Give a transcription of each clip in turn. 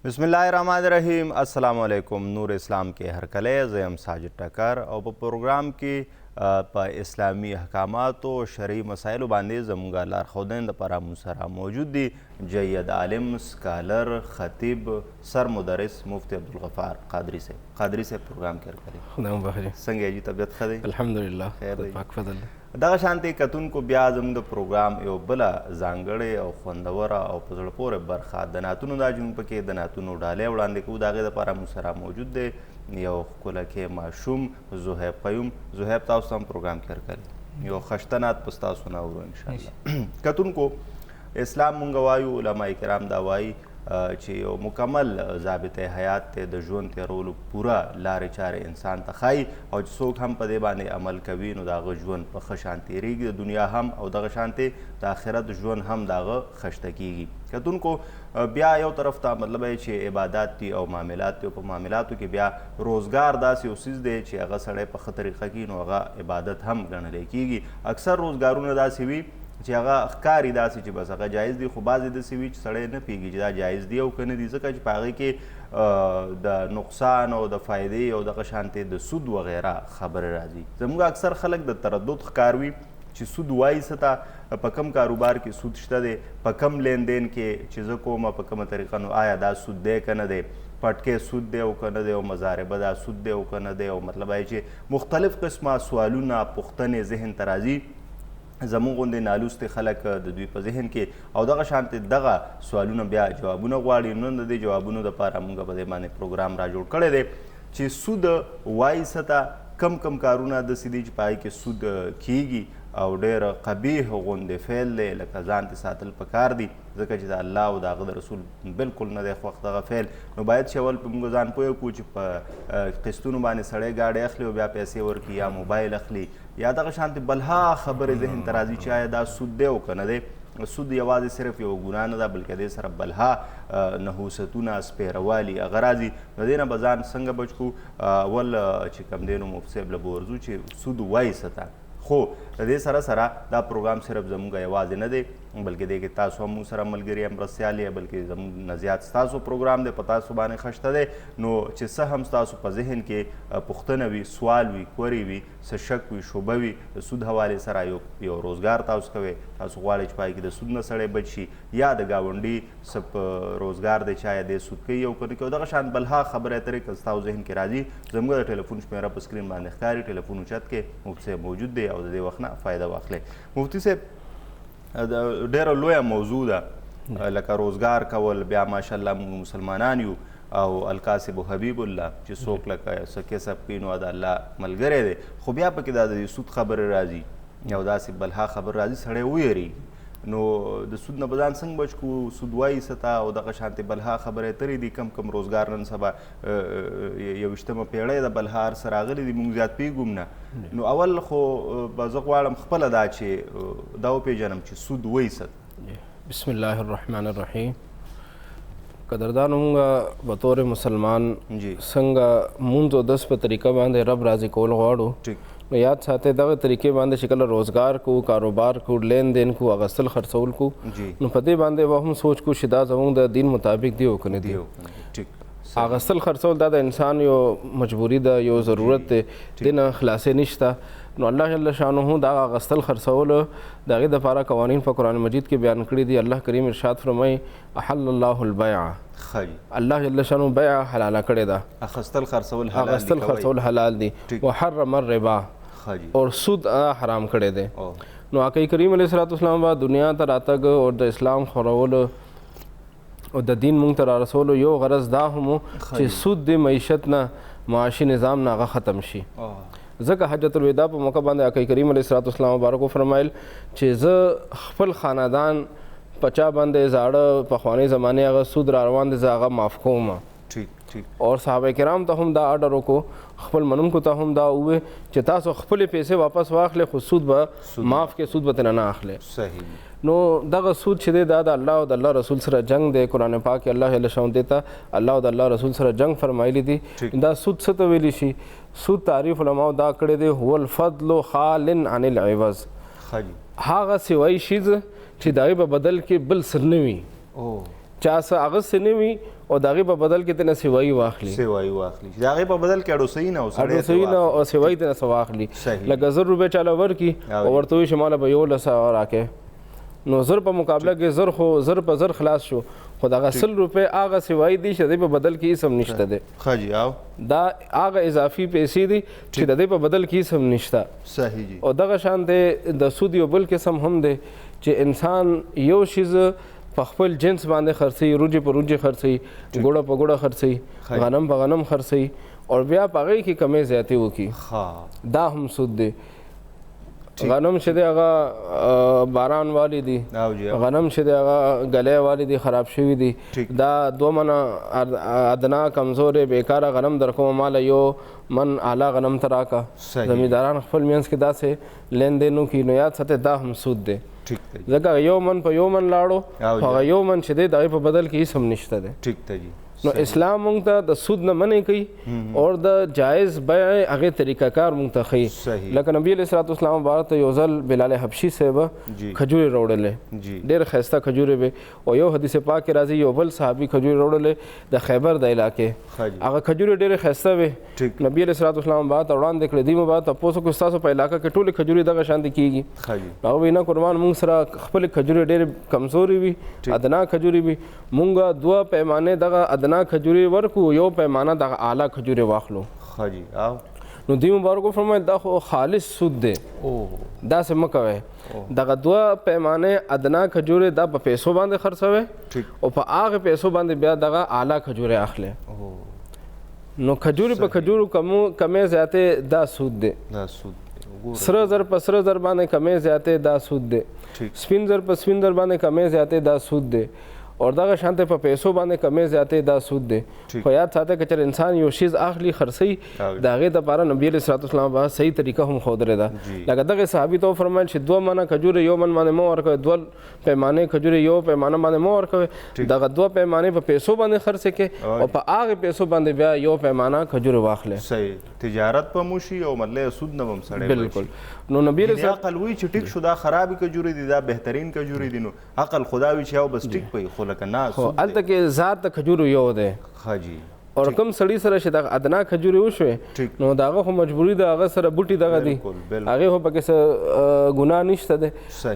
बिस्मिल्लाहिर्रहमानिर्रहीम। अस्सलामु अलैकुम। नूर इस्लाम के हरकले ज़यम साजिद टकर और په प्रोग्राम کې په اسلامي احکاماتو او شرعي مسایلو باندې زموږ لارښودین دپاره موږ سره موجود دي جید عالم، سکالر، خطیب، سر مدرس مفتی عبدالغفار قادری صاحب پروګرام کې هرکلی. خدای مو بخیر. څنګه یې جي؟ طبیعت ښه دی؟ الحمدلله. خیر دی. پاک فضل. دغه شانتې کتونکو بیا زموږ د پروګرام یو بله ځانګړې او خوندوره او په زړه پورې برخه د نعتونو دا جنوب پکې د نعتونو ډالۍ وړاندې کوو. د هغې دپاره موږ سره موجود دی یو ښکلکی ماشوم زهیب قیوم. زهیب تاسو ته هم پروګرام کې هرکلی. یو خشته نعت به ستاسو نه اورو انشاءالله. کتونکو اسلام مونږ وایو، علما کرام دا وایي چې یو مکمل ضابطه حیات ته د ژوند تېرولو پوره لارې چارې انسان ته ښایي او چې څوک هم په دې باندې عمل کوي نو د هغه ژوند په ښه شان تېرېږي، د دنیا هم او دغه شانتې د آخرت ژوند هم د هغه ښشته کېږي. کتونکو بیا یو طرف ته مطلب چې عبادات دي او معاملات دي او په معاملاتو کې بیا روزګار داسې یو څیز دی چې هغه سړی په ښه طریقه کوي نو هغه عبادت هم ګڼلی کېږي. اکثر روزګارونه داسې وي چې هغه ښکاري داسې چې بس هغه جایز دي، خو بعضې داسې وي چې سړی نه پوهېږي چې دا جایز دي او که نه دي، ځکه چې په هغې کې د نقصان او د فایدې او دغه شانتې د سود وغیره خبرې راځي. زموږ اکثر خلک د تردد ښکار وي چې سود وایي څه ته، په کم کاروبار کې سود شته دی، په کم لیندین کې چې زه کومه په کومه طریقه نو آیا دا سود دی که نه دی، پټکې سود دی او که نه دی، او مضاربه دا سود دی او که نه دی، او مطلب چې مختلف قسمه سوالونه پوښتنې ذهن ته راځي. زموږ غوندې نالوستې خلک د دوی په ذهن کې او دغه شانتې دغه سوالونه بیا جوابونه غواړي. نن د دې جوابونو دپاره موږ په دې باندې پروګرام را جوړ کړی دی چې سود وایي څه ته، کم کم کارونه داسې دي چې په هغې کې سود کیږي او ډېر قبیح غوندې فعل دی، لکه ځان ترې ساتل پکار دي، ځکه چې د الله او د هغه د رسول بلکل نه دی خوښ دغه فعل. نو باید چې اول په موږ ځان پوه کړو چې په قسطونو باندې سړی ګاډۍ اخلي او بیا پیسې ورکړي یا موبایل اخلي یا دغه شانتې بلها خبرې ذهن ته راځي چې آیا دا سود دی او که نه دی. سود یوازې صرف یو ګناه نه ده بلکې دې سره بلها نحوستونه، سپیروالي هغه راځي. د دې نه به ځان څنګه بچ کړو؟ اول چې کوم دی نو مفتي صاحب له به ورځو چې سود وایي څه ته. خو د دې سره سره دا پروګرام صرف زموږ یوازې نه دی بلکې دې کې تاسو هم موږ سره ملګري هم مرستیال یې، بلکې زموږ نه زیات ستاسو پروګرام دی، په تاسو باندې خشته دی. نو چې څه هم ستاسو په ذهن کې پوښتنه وي، سوال وي، کوری وي، څه شک وي، شبه وي د سود حوالې سره، یو روزګار تاسو کوئ، تاسو غواړئ چې په هغې کې د سود نه سړی بچ شي، یا د ګاونډي څه په روزګار دی چې آیا دی سود کوي او که نه کوي، دغه شان بلها خبرې اترې که ستاسو ذهن کې راځي زموږ د ټلیفون شمیره په سکرین باندې ښکاري، ټلیفون اوچت کې مفتي صاحب موجود دی او د دې وخت نه فایده واخلئ. مفتي صاحب ډېره لویه موضوع ده لکه روزګار کول. بیا ماشاءالله موږ مسلمانان یو او الکاسب حبیب الله چې څوک لکه څه کسب کوي نو د الله ملګری دی، خو بیا پکې دا د سود خبرې راځي او داسې بلها خبر راځي، سړی ویریږي. نو د سود نه به ځان څنګه بچ کړو؟ سود وایي څه ته او دغه شانتې بلها خبرې اترې دي. کم کم روزګار نن سبا 21مه پیړۍ د بلها هر څه راغلي دي، موږ زیات پوهېږو هم نه. نو اول خو به زه غواړم خپله دا چې دا وپېژنم چې سود وایي څه ته. بسم الله الرحمن الرحیم. قدردانو مونږ بطور مسلمان څنګه مونځ او دس په طریقه باندې رب راضي کول غواړو نو یاد ساتئ دغه طریقې باندې چې کله روزګار کو، کاروبار کو، لین دین کو، اغستل خرڅول کو نو په دې باندې به هم سوچ کو چې دا زموږ د دین مطابق دی او که نه دی. اغستل خرڅول دا د انسان یو مجبوري ده، یو ضرورت دی، دې نه خلاصې نشته. نو الله جل شانه دا اغستل خرڅول د هغې دپاره قوانین په قرآن مجید کې بیان کړي دي. الله کریم ارشاد فرمایي احل الله البیع، الله جل شانه بیع حلاله کړې ده، اغستل خرڅول حلال دي. وحرم الربا، اور سود حرام کړی دی. نو آقا کریم علیه الصلاۃ والسلام به دنیا ته راتګ او د اسلام خورولو او د دین مونږ ته را رسولو یو غرض دا هم چې سود د معیشت نه، معاشي نظام نه هغه ختم شي. ځکه حجت الوداع په موقع باندې آقا کریم علیه الصلاۃ والسلام مبارکو فرمایل چې زه خپل خاندان په چا باندې زاړه پخوانۍ زمانې هغه سود را روان دی زه هغه معاف کوم. اور صحابه کرام ته هم دا آرډر وکړو، خپل منونکو ته هم دا ووې چې تاسو خپلې پیسې واپس واخلئ خو سود به معاف کې، سود به ترې نه اخلئ. نو دغه سود چې دی دا د الله او د الله رسول سره جنګ دی. قرآن پاک کې الله جل شانه دې ته الله او د الله رسول سره جنګ فرمایلی دي. دا سود څه ته ویلی شي؟ سود تعریف علماو دا کړی دی هو الفضل خال عن العوض، هغه سوی شیز چې د هغې په بدل کې بل څه نه وي. چا څه اغوستې نه وي او د هغې په بدل کې ترنه سیوایي واخلي د هغې په بدل کې اډوسۍ نه اډوسۍ نه او سیوایي ترنه څه واخلي لکه 1000 روپۍ چاله ورکړي او ورته وایي چې ماله به 1100 راکړې نو 1000 په مقابله کې 1000 خو 1000 په 1000 خلاص شو خو دغه 100 روپۍ هغه سیوایي دي چې د دې په بدل کې هېڅ هم نشته دی ښه جي او دا هغه اضافي پیسې دي چې د دې په بدل کې هېڅ هم نشته صحیح جي او دغه شان دی د سود یو بل قسم هم دی چې انسان یو شیز په خپل جنس باندې خرڅوي روجې په روجې خرڅوي ګوړه په ګوړه خرڅوي غنم په غنم خرڅوي او بیا په هغې کې کمې زیاتې وکړي دا هم سود دی غنم چې دی هغه باران والی دي غنم چې دی هغه ګلی والی دي خراب شوي دي دا 2 منه ادنا کمزورې بیکاره غنم در کومه ماله یو من اعلی غنم ته راکړه زمینداران خپل منځ کې داسې لین دین وکړي نو یاد ساتئ دا هم سود دی ځکه یو من په یو من لاړو هغه یو من چې دی د هغې په بدل کې هېڅ هم نشته دی ټیک ته جي نو اسلام مونږ ته د سود نه منع کوي او د جایز بیع هغې طریقه کار مونږ ته ښیي لکه نبي علیه الصلاة والسلام باره ته یو ځل بلال حبشي صاحبه کجورې راوړلې ډېرې ښایسته کجورې وې او یو حدیث پاک کې راځي یو بل صحابي کجورې راوړلې د خیبر د علاقې هغه کجورې ډېرې ښایسته وې نبي علیه الصلاة والسلام باره ته وړاندې کړې دوی مو باره تپوس وکړو ستاسو په علاقه کې ټولې کجورې دغه شانتې کېږي هغه وایي نه قربان مونږ سره خپلې کجورې ډېرې کمزورې وي ادنا کجورې وي مونږ 2 پیمانې دغه ادنا کجورې ورکو یو پیمانه دغه اعلی کجورې واخلو نو دوی مبارک وفرمایل دا خو خالص سود دی داسې مه کوئ دغه 2 پیمانې ادنا کجورې دا په پیسو باندې خرڅوئ او په هغې پیسو باندې بیا دغه اعلی کجورې اخلئ نو کجورې په کجورو کمې زیاتې دا سود دی سره زر په سره زر باندې کمې زیاتې دا سود دی سپین زر په سپین زر باندې کمې زیاتې دا سود دی اور دغه شانته په پیسو باندې کمې زیاتې دا سود دی خو یاد ساته که چېرې انسان یو شیز اخلي خرڅوي د هغې دپاره نبي علیه الصلاة والسلام به صحیح طریقه هم ښودلې ده لکه دغې صحابي ته وفرمیل چې 2 منه کجورې یو من باندې مه ورکوئ 2 پیمانې کجورې یو پیمانه باندې مه ورکوئ دغه 2 پیمانې په پیسو باندې خرڅې کړئ او په هغې پیسو باندې بیا یو پیمانه کجورې واخلئ صحیح تجارت به مو شي او مطلب سود نه به هم سړی بالکل نو نبی علیه عقل وی چې ټیک شو دا خرابې کجورې دي دا بهترین کجورې دي نو عقل خدا وي چې یو بس ټیک پوي خو لکه نه خو هلته کې ذات د کجورو یو دی ښه جي او کوم سړي سره چې دغه ادنا کجورې وشوې نو د هغه خو مجبوري د هغه سره بوټي دغه دي هغې خو پکې څه ګناه نشته دی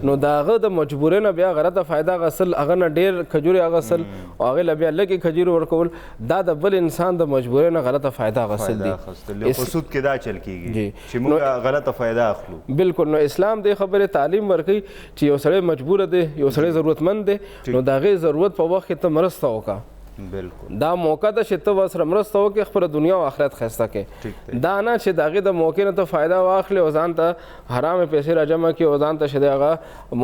نو د هغه د مجبورۍ نه بیا غلطه فایده اخیستل هغه نه ډېر کجورې اخیستل او هغې له بیا لږې کجورې ورکول دا د بل انسان د مجبورۍ نه غلطه فایده اخیستل دي په سود کې دا چل کېږي چې موږ غلطه فایده اخلو بالکل نو اسلام دې خبرې تعلیم ورکوي چې یو سړی مجبوره دی یو سړی ضرورتمند دی نو د هغې ضرورت په وخت کې ته مرسته وکړه بالکل دا موقع ده چې ته ورسره مرسته وکړې خپله دنیا او آخرت ښایسته کړې دا نه چې د هغې د موقع نه ته فایده واخلې او ځان ته حرامې پیسې را جمع کړي او ځان ته چې د هغه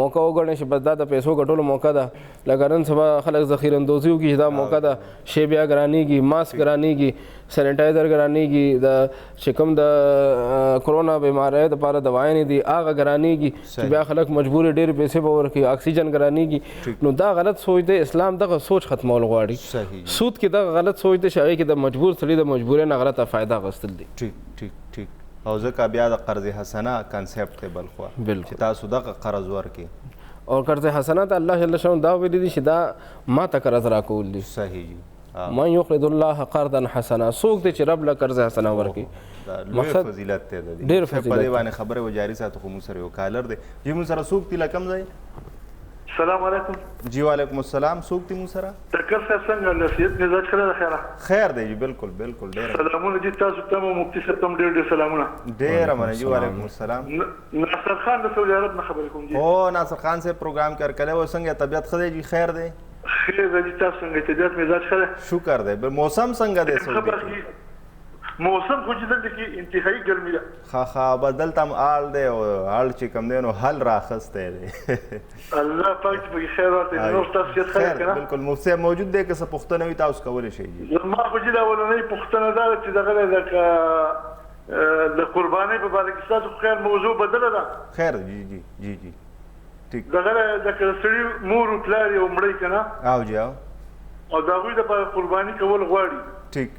موقع وګڼې چې بس دا د پیسو ګټلو موقع ده لکه نن سبا خلک ذخیره اندوزي وکړي چې دا موقع ده شی بیا ګرانېږي ماسک ګرانېږي سینیټایزر ګرانېږي د چې کوم د کرونا بیماری دپاره دوایانې دي هغه ګرانېږي چې بیا خلک مجبور ډېرې پیسې به ورکړي اکسیجن ګرانېږي نو دا غلط سوچ دی اسلام دغه سوچ ختمول غواړي سود کې دغه غلط سوچ دی چې هغې کې د مجبور سړي د مجبورۍ نه غلطه فایده اخیستل دي ټیک او ځکه بیا د قرض حسنه کنسپټ دی بل خوا چې تاسو دغه قرض ورکړي او قرض حسنه ته الله جل شانه دا ویلي دي چې دا ما ته قرض راکول دي صحیح جي من یقرض الله قرضا حسنا څوک دی چې رب له قرض حسنه ورکړي مقصد فضیلت دی د ډېر فضیلت په دې باندې خبرې وجاري ساتو خو موږ سره یو کالر دی جی موږ سره څوک دی له کوم ځای السلام علیکم جی وعلیکم السلام څوک دی موږ سره ډاکټر صاحب څنګه نصیحت مزاج خیر خیره خیر دی جی بالکل بالکل ډېر سلامونه جی تاسو ته مفتي صاحب ته ډېر سلامونه ډېر مننه جی وعلیکم السلام ناصر خان د سعودي عرب نه خبرې کوم جی او ناصر خان سے پروګرام کر کله و څنګه طبیعت ښه دی جی خیر دی خیر دی تاسو څنګه طبیعت مزاج خیر شکر دی موسم څنګه دی سعودي موسم خو چې دلته کې انتهایی ګرمي ده ښه به دلته هم آل دی او آل چې کوم دی نو حل راخستی دی الله پاک پکې خیر ورکړي نور تاسو صحت خیر که نه بالکل مفتي صاحب موجود دی که څه پوښتنه وي تاسو کولی شئ زما خو چې دا اولنۍ پوښتنه دا ده چې دغه د قربانۍ په باره کې ستاسو خیر موضوع بدله ده خیر جی جی جی جی ټیک دغه لکه سړي مور و پلار یې مړی که نه او جی او د هغوی دپاره قرباني کول غواړي ټیک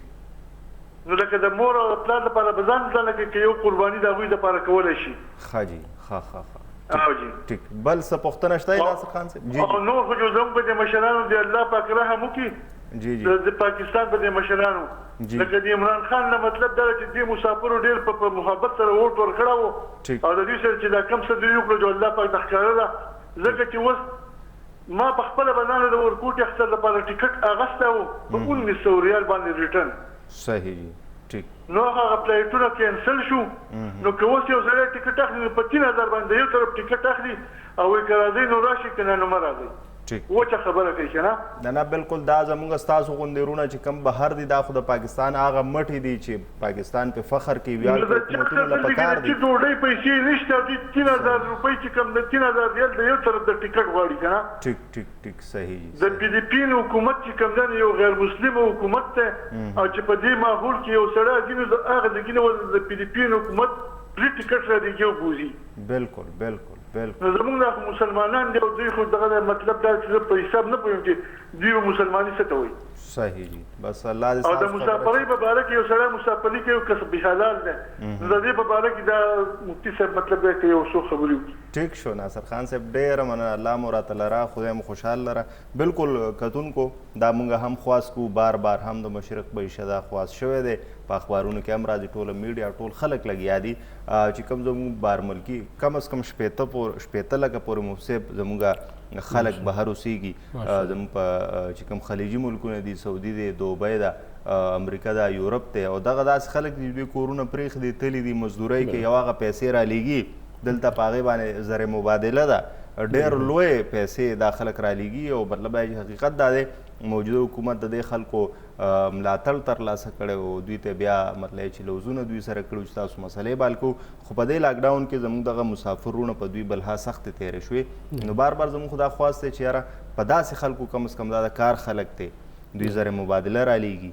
نو لکه د مور او پلار لپاره به ځان ځان لکه که یو قرباني د هغوی دپاره کولی شي ښه جي ښه او جی ټیک بل څه پوښتنه شته ناصر خان صاحب؟ جی او نور خو جو زموږ په دې مشرانو دی الله پاک رحم وکړي جی جی د پاکستان په دې مشرانو لکه د عمران خان نه مطلب دا چې دې مسافرو ډېر په محبت سره ووټ ورکړی و او د دې سره چې دا کم څه دوی وکړو جو الله پاک ته ښکاره ده ځکه چې اوس ما په خپله بدانه د ورکوټ اخیستل لپاره ټیکټ اخیستی و په 1900 ریال باندې ریټرن صحیح جی ټیک نو هغه فلایټونه کینسل شو نو که اوس یو سړی ټیکټ اخلي نو په 3000 باندې یو طرف ټیکټ اخلي او وایي که راځئ نو راشي که نه نو مه راځئ ټیک وچه خبره کوي که نه نه بالکل دا زموږ ستاسو غوندې وروڼه چې کوم بهر دي دا خو د پاکستان هغه مټې دي چې پاکستان په فخر کوي ویاړ کوي حکومتونه له پکار دي چې ډوډۍ پیسې نشته او 3000 روپۍ چې کوم د 3000 ریال د یو طرف د ټیکټ غواړي که نه ټیک ټیک ټیک صحیح د فلیپین حکومت چې کوم دی یو غیر مسلم حکومت دی او چې په دې ماحول کې یو سړی ځینې د هغه ځای نه د فلیپین حکومت پرې ټیکټ راډیږي او بوځي بالکل بالکل بالکل نو زموږ دا مسلمانان دی او دوی خو دغه مطلب دا چې په حساب نه پوهیم چې دوی مسلماني څه ته وایي صحیح جی بس الله دې او د مسافرۍ په باره کې یو سړی مسافري کوي او کسب حلال دی نو د دې په باره کې دا مفتي صاحب مطلب دی چې یو څو خبرې وکړي ټیک شو ناصر خان صاحب ډېره مننه الله مو راته لره خدای مو خوشحال لره بالکل کتونکو دا مونږ هم خواست کو بار بار هم د مشرق به شدا خواست شوی دی په اخبارونو کې هم راځي ټوله میډیا ټول خلک لګیا دي چې کوم زموږ بارملکي کم از کم شپېته لکه پورې مفسب زموږ خلک بهر اوسېږي زموږ په چې کوم خلیجي ملکونه دي سعودي دی دوبۍ ده امریکا ده یورپ دی او دغه داسې خلک دي دوی کورونه پرېښدي تللي دي مزدورۍ کوي او هغه پیسې رالیږي دلته په هغې باندې زر مبادله ده ډېر لوی پیسې دا خلک رالیږي او مطلب حقیقت دا دی موجوده حکومت د دې خلکو ملاتړ ترلاسه کړی و دوی ته بیا مطلب چې لوزونه دوی سره کړي چې تاسو مسلې بال کوو خو په دې لاکډاون کې زموږ دغه مسافرونه په دوی بلها سختې تېرې شوې نو بار بار زموږ خو دا خواست دی چې یاره په داسې خلکو کم از کم دا د کار خلک دی دوی زر مبادله رالیږي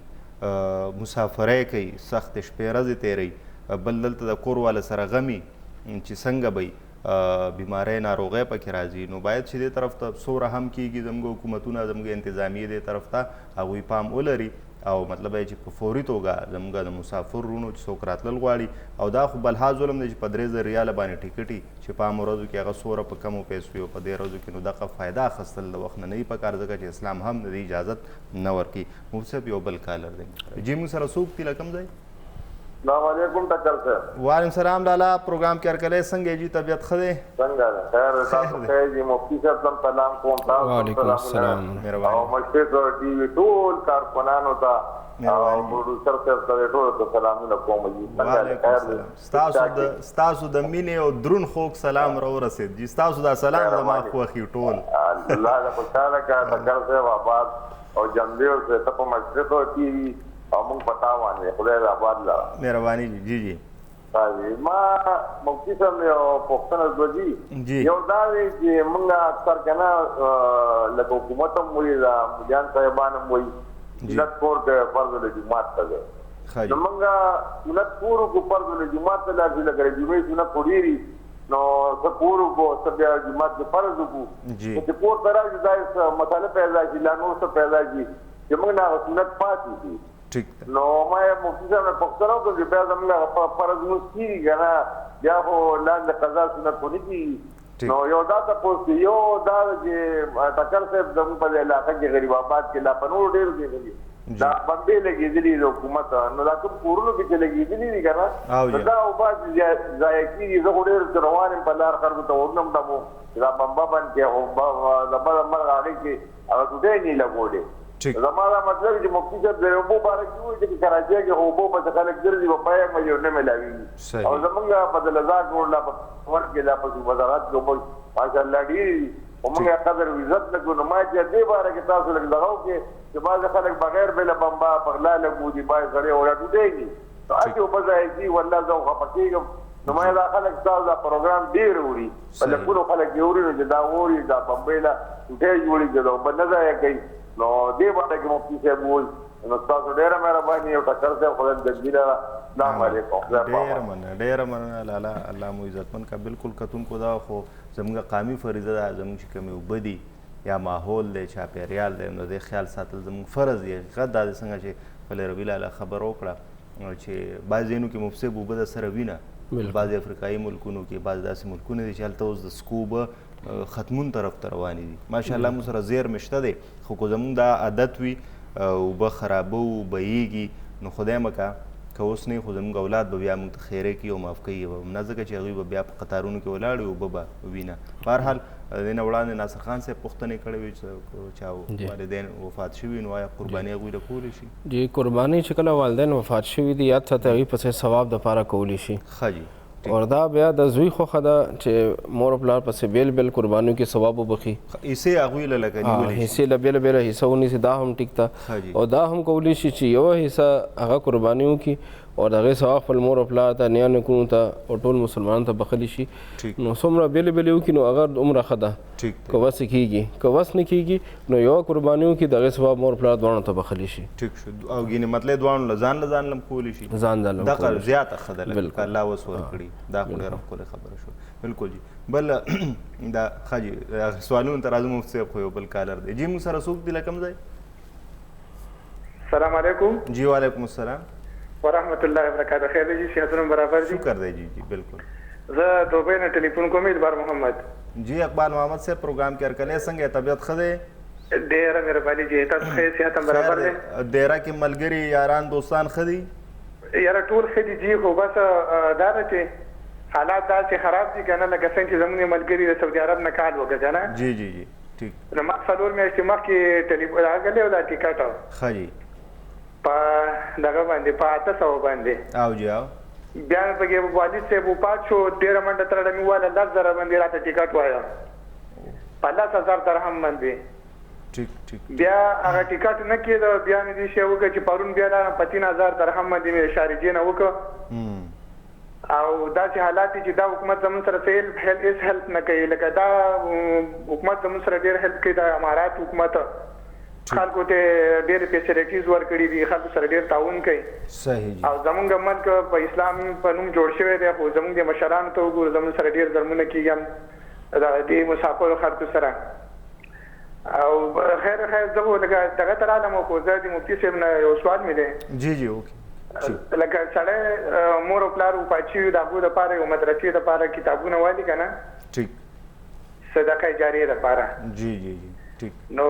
مسافرۍ کوي سختې شپې ورځې تېروي بل دلته د کور والا سره غمي چې څنګه به بیماری ناروغۍ پکې راځي نو باید چې دې طرف ته څومره هم کېږي زموږ حکومتونه زموږ انتظامیې دې طرف ته هغوی پام ولري او مطلب چې په فوري توګه زموږ د مسافر وروڼو چې څوک راتلل غواړي او دا خو بلها ظلم دی چې په 3000 ریاله باندې ټیکټي چې په عامو ورځو کې هغه څومره په کمو پیسو وي او په دې ورځو کې نو دغه فایده اخیستل د وخت نه وي پکار ځکه چې اسلام هم د دې اجازت نه ورکوي مفتي صاحب یو بل کالر دی جی موږ سره څوک دي له کوم ځای السلام علیکم ټکر صاحب وعلیکم سلام لالا پروګرام کې هرکلی څنګه جی طبیعت ښه دی څنګه ده خیر تاسو ته جی مفتی صاحب ته سلام کوم تاسو وعلیکم السلام او مشهد ټي وي ټول کارکونانو ته او پروډوسر صاحب ته ټول ته سلامونه کوم جی ستاسو د مینې او درون خوږ سلام راورسېد جی ستاسو دا سلام زما خوښي ټول الله دې خوشحاله کړه ټکر صاحب آباد او جمدې او ته په مشهد ټي وي او موږ پتا باندې خدای دې آباد لا مهرباني جی جی ما مفتی صاحب یو پوښتنه وکړي یو دا دی چې موږ اکثر کنه لکه حکومت هم وایي دا مجان صاحبان هم وایي سنت کور د فرض الجماعت ته دی نو موږ سنت کور کو فرض الجماعت ته لاږي لکه جمعې سنت کوډيري نو څه کور کو څه بیا جماعت د فرض کو چې کور سره دا مساله پیدا شي لا نور څه پیدا شي چې موږ نه سنت پاتې دي نو ما مفتی صاحب نه پوښتنه وکړه چې بیا زموږ فرض نو کېږي که نه بیا خو لاندې قضا سنت خو نه کېږي نو یو دا تپوس دی یو دا چې ټکر صاحب زموږ په علاقه کې غریب آباد کې لا په نورو ډېرو ځایونو کې دا بمبې لګېدلي د حکومت نو دا کوم کورونو کې چې لګېدلي دي که نه دا اوبه ضایع کېږي زه خو ډېر روان یم په لار خلکو ته ورنم ډمو دا بمبه بند کې د مرغ هغې کې هغه ډوډۍ نه لګولې زما دا مطلب چې مفتی صاحب د اوبو باره کې وایي چې کراچۍ کې اوبو پسې خلک ګرځي په پایه مې نه میلاوېږي او زمونږ په دلزار جوړ لا په ور کې لا په وزارت کې اوبه ماشاءالله ډېر او موږ یې قدر عزت نه کوو نو ما چې دې باره کې تاسو لږ دغه وکړې چې بعضې خلک بغیر بله بمبا په غلا لګو دي باید سړی ولا ډوډۍ ني نو هسې اوبه ضایع کي والله زه خفه کېږم نو ما دا خلک ستاسو دا پروګرام ډېر اوري په لکونو خلک یې اوري نو چې دا اوري دا بمبۍ له ډوډۍ جوړي چې دا اوبه نه ضایع کوي نو دې باندې کې مفتی صاحب وایي نو تاسو ډېره مهرباني او ټکر صاحب خدای دې جزیله السلام علیکم ډېره مننه لالا الله مو عزتمن کا بالکل کتونکو دا خو زموږ قامي فریضه ده زموږ چې کومې اوبه دي یا ماحول دی چاپېریال دی نو دې خیال ساتل زموږ فرض دی حقیقت دا دی څنګه چې خپل ربي لاله خبر وکړه چې بعض ځایونو کې مفسد اوبه د سره وینه بعضې افریقایي ملکونو کې بعضې داسې ملکونه دي چې هلته اوس د سکو اوبه ختمون طرف ته روانې دي. ماشاءالله موږ سره زیرمې شته دی، خو که زموږ دا عادت وي اوبه خرابو بهیږي نو خدای مه که اوس نه خو زموږ اولاد به بیا موږ ته خیرې کوي او معاف کوي به نه، ځکه چې هغوی به بیا په قطارونو کې ولاړ وي اوبه به وینه. بهرحال دې نه وړاندې ناصر خان صاحب پوښتنې کړې وې چې چا والدین وفات شوي نو آیا قرباني هغوی له کولی شي؟ جی قرباني چې کله والدین وفات شوي دي یاد ساتئ هغوی پسې ثواب دپاره کولی شي. ښه جي. اور دا بیا د زوی خوښه ده چې مور او پلار پسې بیل بیل قربانیو کې ثواب وبخي. حصې هغوی له لکه نیولی شي، حصې له بیله بیله حصه ونیسي، دا هم ټیک ده. او دا هم کولی شي چې یوه حصه هغه قربانیو کې او د هغې ثواب خپل مور او پلار ته نیا نیکونو ته او ټول مسلمانانو ته بخلی شي. نو څومره بیلې بیلې وکړي نو هغه دومره ښه ده. که وس یې کېږي، که وس نه کېږي نو یوه قربانیو کې د هغې ثواب مور پلار دواړو ته بخلی شي. ټیک شو. او ګینې مطلب دواړو له ځان لم کولی شي، ځان له دغه زیاته ښه ده لکه الله وس ورکړي. دا خو ډېره ښکلې خبره شوه. بالکل جي. بل دا ښه جي سوالونو ته راځو. مفتي صاحب خو یو بل کالر دی. جي موږ سره څوک دی له کوم ځای؟ السلام علیکم. جی وعلیکم السلام ورحمۃ اللہ وبرکاتہ. خیر دی جی، صحتونه برابر دي؟ شکر دی جی. جی بالکل. زه دوبۍ نه ټلیفون کوم. اقبال محمد. جی اقبال محمد صاحب پروګرام کې هرکلی څنګه طبیعت ښه دی؟ ډېره مهرباني جی. تاسو ښه صحت هم برابر دی؟ ډېره کې ملګري یاران دوستان ښه دي؟ یاره ټول ښه دي جی، خو بس دا ده چې حالات داسې خراب دي که نه لکه څنګه چې زموږ ملګري د سعودي عرب نه کال وکړه که نه. جی جی جی ټیک. نو ما 4 میاشتې مخکې ټلیفون راغلی او دا ټیکټ ښه جي په دغه باندې په 800 باندې او جی او بیا پکې والد صاحب وفات شو. ډېره منډه ترړه مې وواله 10,000 باندې راته ټیکټ وایه په 10,000 درهم باندې. ټیک ټیک. بیا هغه ټیکټ نه کېده. بیا مې دې شی وکړه چې پرون بیا لاړم په 3,000 درهم باندې مې شارجې نه وکړه. او داسې حالات دي چې دا حکومت زموږ سره هیڅ هیلپ نه کوي. لکه دا حکومت زموږ سره ډېر هیلپ کوي. د امارات حکومت خلکو ته ډېرې فیسلیټیز ورکړي دي، خلکو سره ډېر تعاون کوي. صحیح جي. او زموږ ملک په اسلام په نوم جوړ شوی دی، خو زموږ د مشرانو ته وګورو زموږ سره ډېر ظلمونه کېږي د دې مسافرو خلکو سره. او خیر زه خو لکه دغه ته رالم خو زه د مفتي صاحب نه یو سوال مې دی. جی جی اوکې. لکه سړی مور او پلار وفات شوي د هغو دپاره یو مدرسې دپاره کتابونه والي که نه، ټیک، صدقه جاریه دپاره. جی جی جی ټیک. نو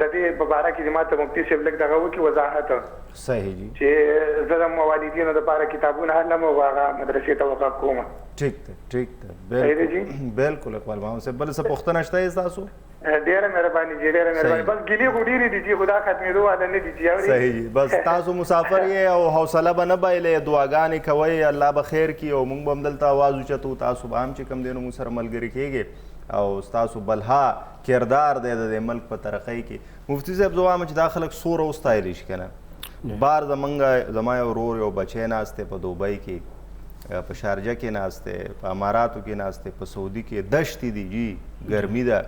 د دې په باره کې ما ته مفتي صاحب لږ دغه وکړي وضاحت. صحیح جي. چې زه د والدینو دپاره کتابونه حلم او هغه مدرسې ته وقف کوم. ټیک ده ټیک ده. بالکل اقبال محمد صاحب. بل څه پوښتنه شته یې ستاسو؟ ډېره مهرباني جی، ډېره مهرباني. بس ګیلې خو ډېرې دي چې خدا ختمېدو والا نه دي چې اورې. صحیح جي. بس تاسو مسافر یې او حوصله به نه بایلئ، دعاګانې کوئ الله به خیر کړي او موږ به هم دلته اواز اوچتو. تاسو به هم چې کوم دی نو موږ سره ملګري کېږئ او ستاسو بلها کردار دی د دې ملک په ترقۍ کې. مفتي صاحب زه وایم چې دا خلک سوره وستایلی شي که نه. بار زما یو ورور یو بچی ناست دی په دوبۍ کې، په شارجه کې ناست دی، په اماراتو کې ناست دی، په سعودي کې دشتې دي جي، ګرمي ده.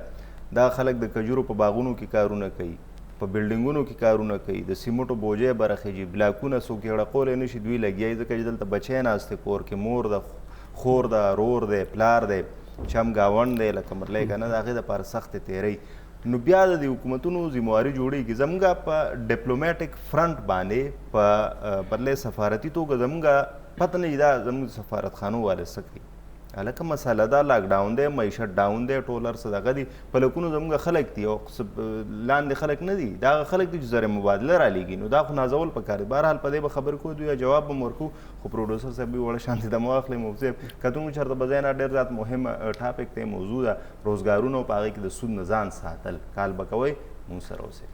دا خلک د کجورو په باغونو کې کارونه کوي، په بلډینګونو کې کارونه کوي، د سیمټو بوجۍ برخیږي، بلاکونه څوک یې غړقولی نه شي دوی لګیا ځکه چې دلته بچی ناست دی کور کې، مور ده، خور ده، رور دی، پلار دی، چم ګاونډ دی لکه مطلب که نه، د هغې دپاره سختې تیری. نو بیا د دې حکومتونو ذمواري جوړېږي. زموږ په ډیپلوماټیک فرنټ باندې په بدلې سفارتي توګه زموږ پته نه وي دا زموږ سفارتخانو والې څه کوي. هلکه مسله ده، لاکډاون دی، معیشت ډاون دی، ټول هر څه دغه دي. په لکونو زموږ خلک دي او لاندې خلک نه دي، دا هغه خلک دي چې زر مبادله رالیږي. نو دا خو نازول پکار دي. بهرحال په دې به خبرې کوو دوی جواب به م ورکوو. خو پروډوسر صاحب به وړه شانتې ته مو واخلئ مفتي صاحب. کتو مو چېرته به ځای نه ډېر زیات مهم ټاپک دی، موضوع ده روزګارونه او په هغې کې د سود نه ځان ساتل. کال به کوئ مونږ سره اوسئ.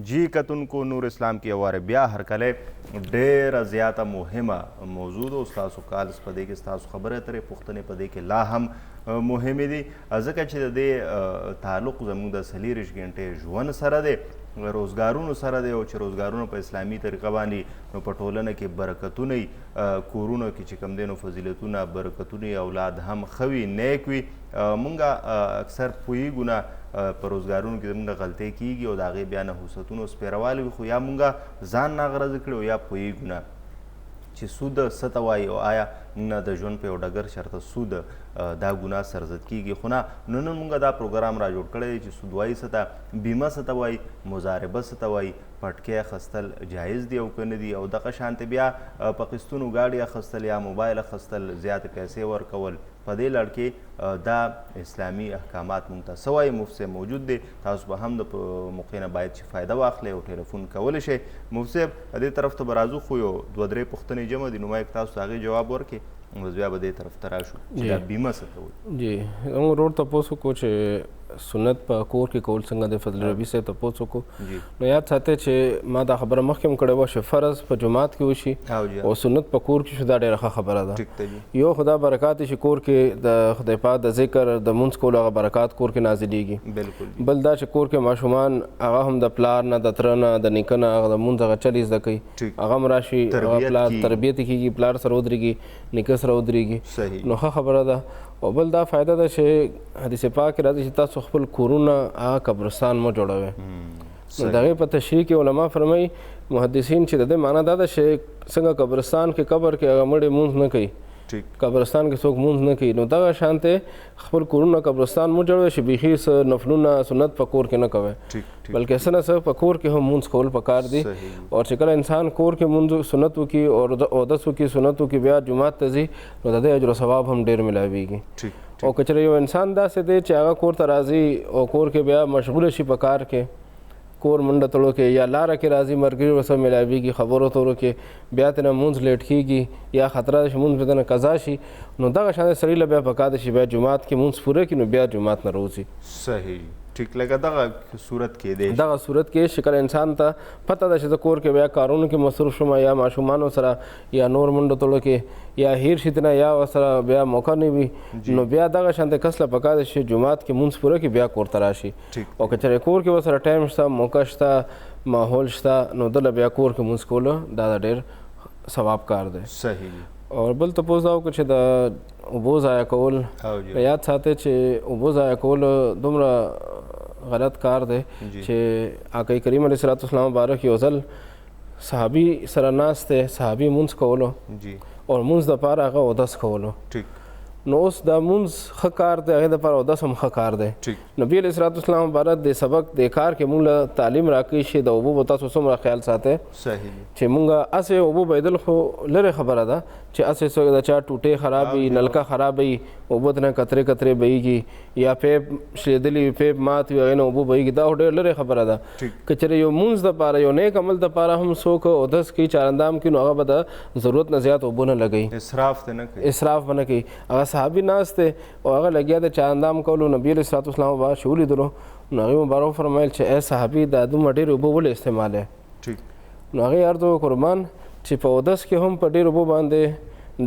جی کتونکو نور اسلام کې واره بیا هرکلی ډېره زیاته مهمه موضوع ده. ستاسو کالس په دې کې ستاسو خبرې اترې پوښتنې په دې کې لا هم مهمې دي ځکه چې د دې تعلق زموږ د 24 غنټې ژوند سره دی، روزګارونو سره دی. او چې روزګارونه په اسلامي طریقه باندې نو په ټولنه کې برکتونه وي، کورونو کې چې کوم دی نو فضیلتونه برکتونه وي، اولاد هم ښه وي، نیک وي. مونږ اکثر پوهېږو نه په روزګارونو کې زموږ غلطۍ کېږي او د هغې بیا نحوستونو سپېروالي وي، خو یا مونږ ځان ناغرضه کړي او یا پوهېږو نه. چې سود څه ته وایي او آیا موږ د ژوند په یو ډګر شرطه سود دا ګناه سرزد کیږي. خو نه، نن موږ دا پروګرام را جوړ کړی چې سود وایي څه ته، بیمه څه ته وایي، مضاربه څه ته وایي، پټکۍ اخیستل جایز دي او که نه دي، او دغه شانتې بیا په قسطونو ګاډي اخیستل یا موبایل اخیستل، زیاتې پیسې ورکول، په دې لړ کې دا اسلامي احکامات موږ ته څه وایي. مفتی صاحب موجود دی، تاسو به هم د موقع نه باید چې فایده واخلئ او ټلیفون کولی شئ. مفتی صاحب دې طرف ته به راځو، خو یو دوه درې پوښتنې جمع دي، نو ما تاسو ته هغې جواب ورکړئ، اوس بیا به دې طرف ته راشو چې دا بیمه څه ته وایي. جی موږ ورور تپوس وکړو چې سنت په کور کې کول څنګه د فضل ربي صاحب تپوس وکړو. نو یاد ساتئ چې ما دا خبره مخکې هم کړې وه چې فرض په جومات کې وشي او سنت په کور کې شو، دا ډېره ښه خبره ده. یو خدا برکات چې کور کې د خدای پاک د ذکر د مونځ کولو هغه برکات کور کې نازلېږي. بل دا چې کور کې ماشومان هغه هم د پلار نه، د تره نه، د نیکه نه هغه د مونځ هغه چل زده کوي، هغه هم راشي، هغه پلار تربیت کېږي، پلار سره ودرېږي، نیکه سره ودرېږي، نو ښه خبره ده. او بل دا فایده ده چې حدیث پاک کې راځي چې تاسو خپل کورونه هغه قبرستان مه جوړوئ. نو د هغې په تشریح کې علما فرمایي محدثین چې د دې معنا دا ده چې څنګه قبرستان کې قبر کې هغه مړی مونځ نه کوي، قبرستان کې څوک مونځ نه کوي، نو دغه شانتې خپل کورونه قبرستان مو جوړوئ چې بیخي څه نفلونه سنت په کور کې نه کوئ، بلکې څه نه څه په کور کې هم مونځ کول پکار دي. او چې کله انسان کور کې مونځ سنت وکړي او اودس وکړي، سنت وکړي، بیا جومات ته ځي، نو د دې اجر او ثواب هم ډېر ملاویږي. او که چېرې یو انسان داسې دی چې هغه کور ته راځي او کور کې بیا مشغوله شي په کار کې، کور منډه تړو کې یا لاره کې راځي، ملګري ورسره ملاویږي، خبرو اترو کې بیا ترې مونځ لیټ کېږي یا خطره ده چې مونځ به نه قضا شي، نو دغه شان سړي له بیا پکار ده چې بیا جومات کې مونځ پوره کړي، نو بیا جومات نه راوځي. صحیح، ټیک. لکه دغه صورت کې دی، دغه صورت کې شکل انسان ته پته ده چې د کور کې بیا کارونو کې مصروف شوم یا ماشومانو سره یا نور منډو تړو کې یا هیر شي نه یا ورسره بیا موقع نه وي، نو بیا دغه شانتې کس له پکار ده چې جومات کې مونځ پوره کړي، بیا کور ته راشي. او که چېرې کور کې ورسره ټایم شته، موقع شته، ماحول شته، نو دله بیا کور کې مونځ کولو دا ډېر ثواب کار دی. صحیح. او بل تپوس دا وکړو چې د اوبو ضایع کول، یاد ساتئ چې اوبو ضایع کول دومره غلط کار دی چې آقا کریم علیه الصلاۃ والسلام مبارک یو ځل صحابي سره ناست دی، صحابي مونځ کولو او مونځ دپاره هغه اودس کولو. نو اوس دا مونځ ښه کار دی، هغې دپاره اودس هم ښه کار دی. نبي علیه الصلاۃ والسلام مبارک د سبق د کار کې مونږ له تعلیم راکوي چې د اوبو به تاسو څومره خیال ساتئ چې مونږ هسې اوبو بهیدل خو لرې خبره ده چې هسې څوک د چا ټوټې خراب وي، نلکه خراب وي، اوبو ته نه کترې کترې بهیږي یا پیپ شلېدلي وي، پیپ مات وي، هغې نه اوبو بهیږي، دا خو ډېر لرې خبره ده. که چېرې یو مونځ دپاره، یو نیک عمل دپاره هم څوک اودس کوي، چارندام کوي، نو هغه به د ضرورت نه زیات اوبو نه لګوي، اسراف به نه کوي. هغه صحابي ناست دی او هغه لګیا د چارندام کولو، نبي علیه الصلاۃ والسلام مبارک چې ولیدلو، نو هغې مبارک فرمایل چې ای صحابي دا دومره ډېرې اوبه ولې استعمالوې؟ نو هغې عرض وکړو قربان چې په اودس کې هم په ډېرو اوبو باندې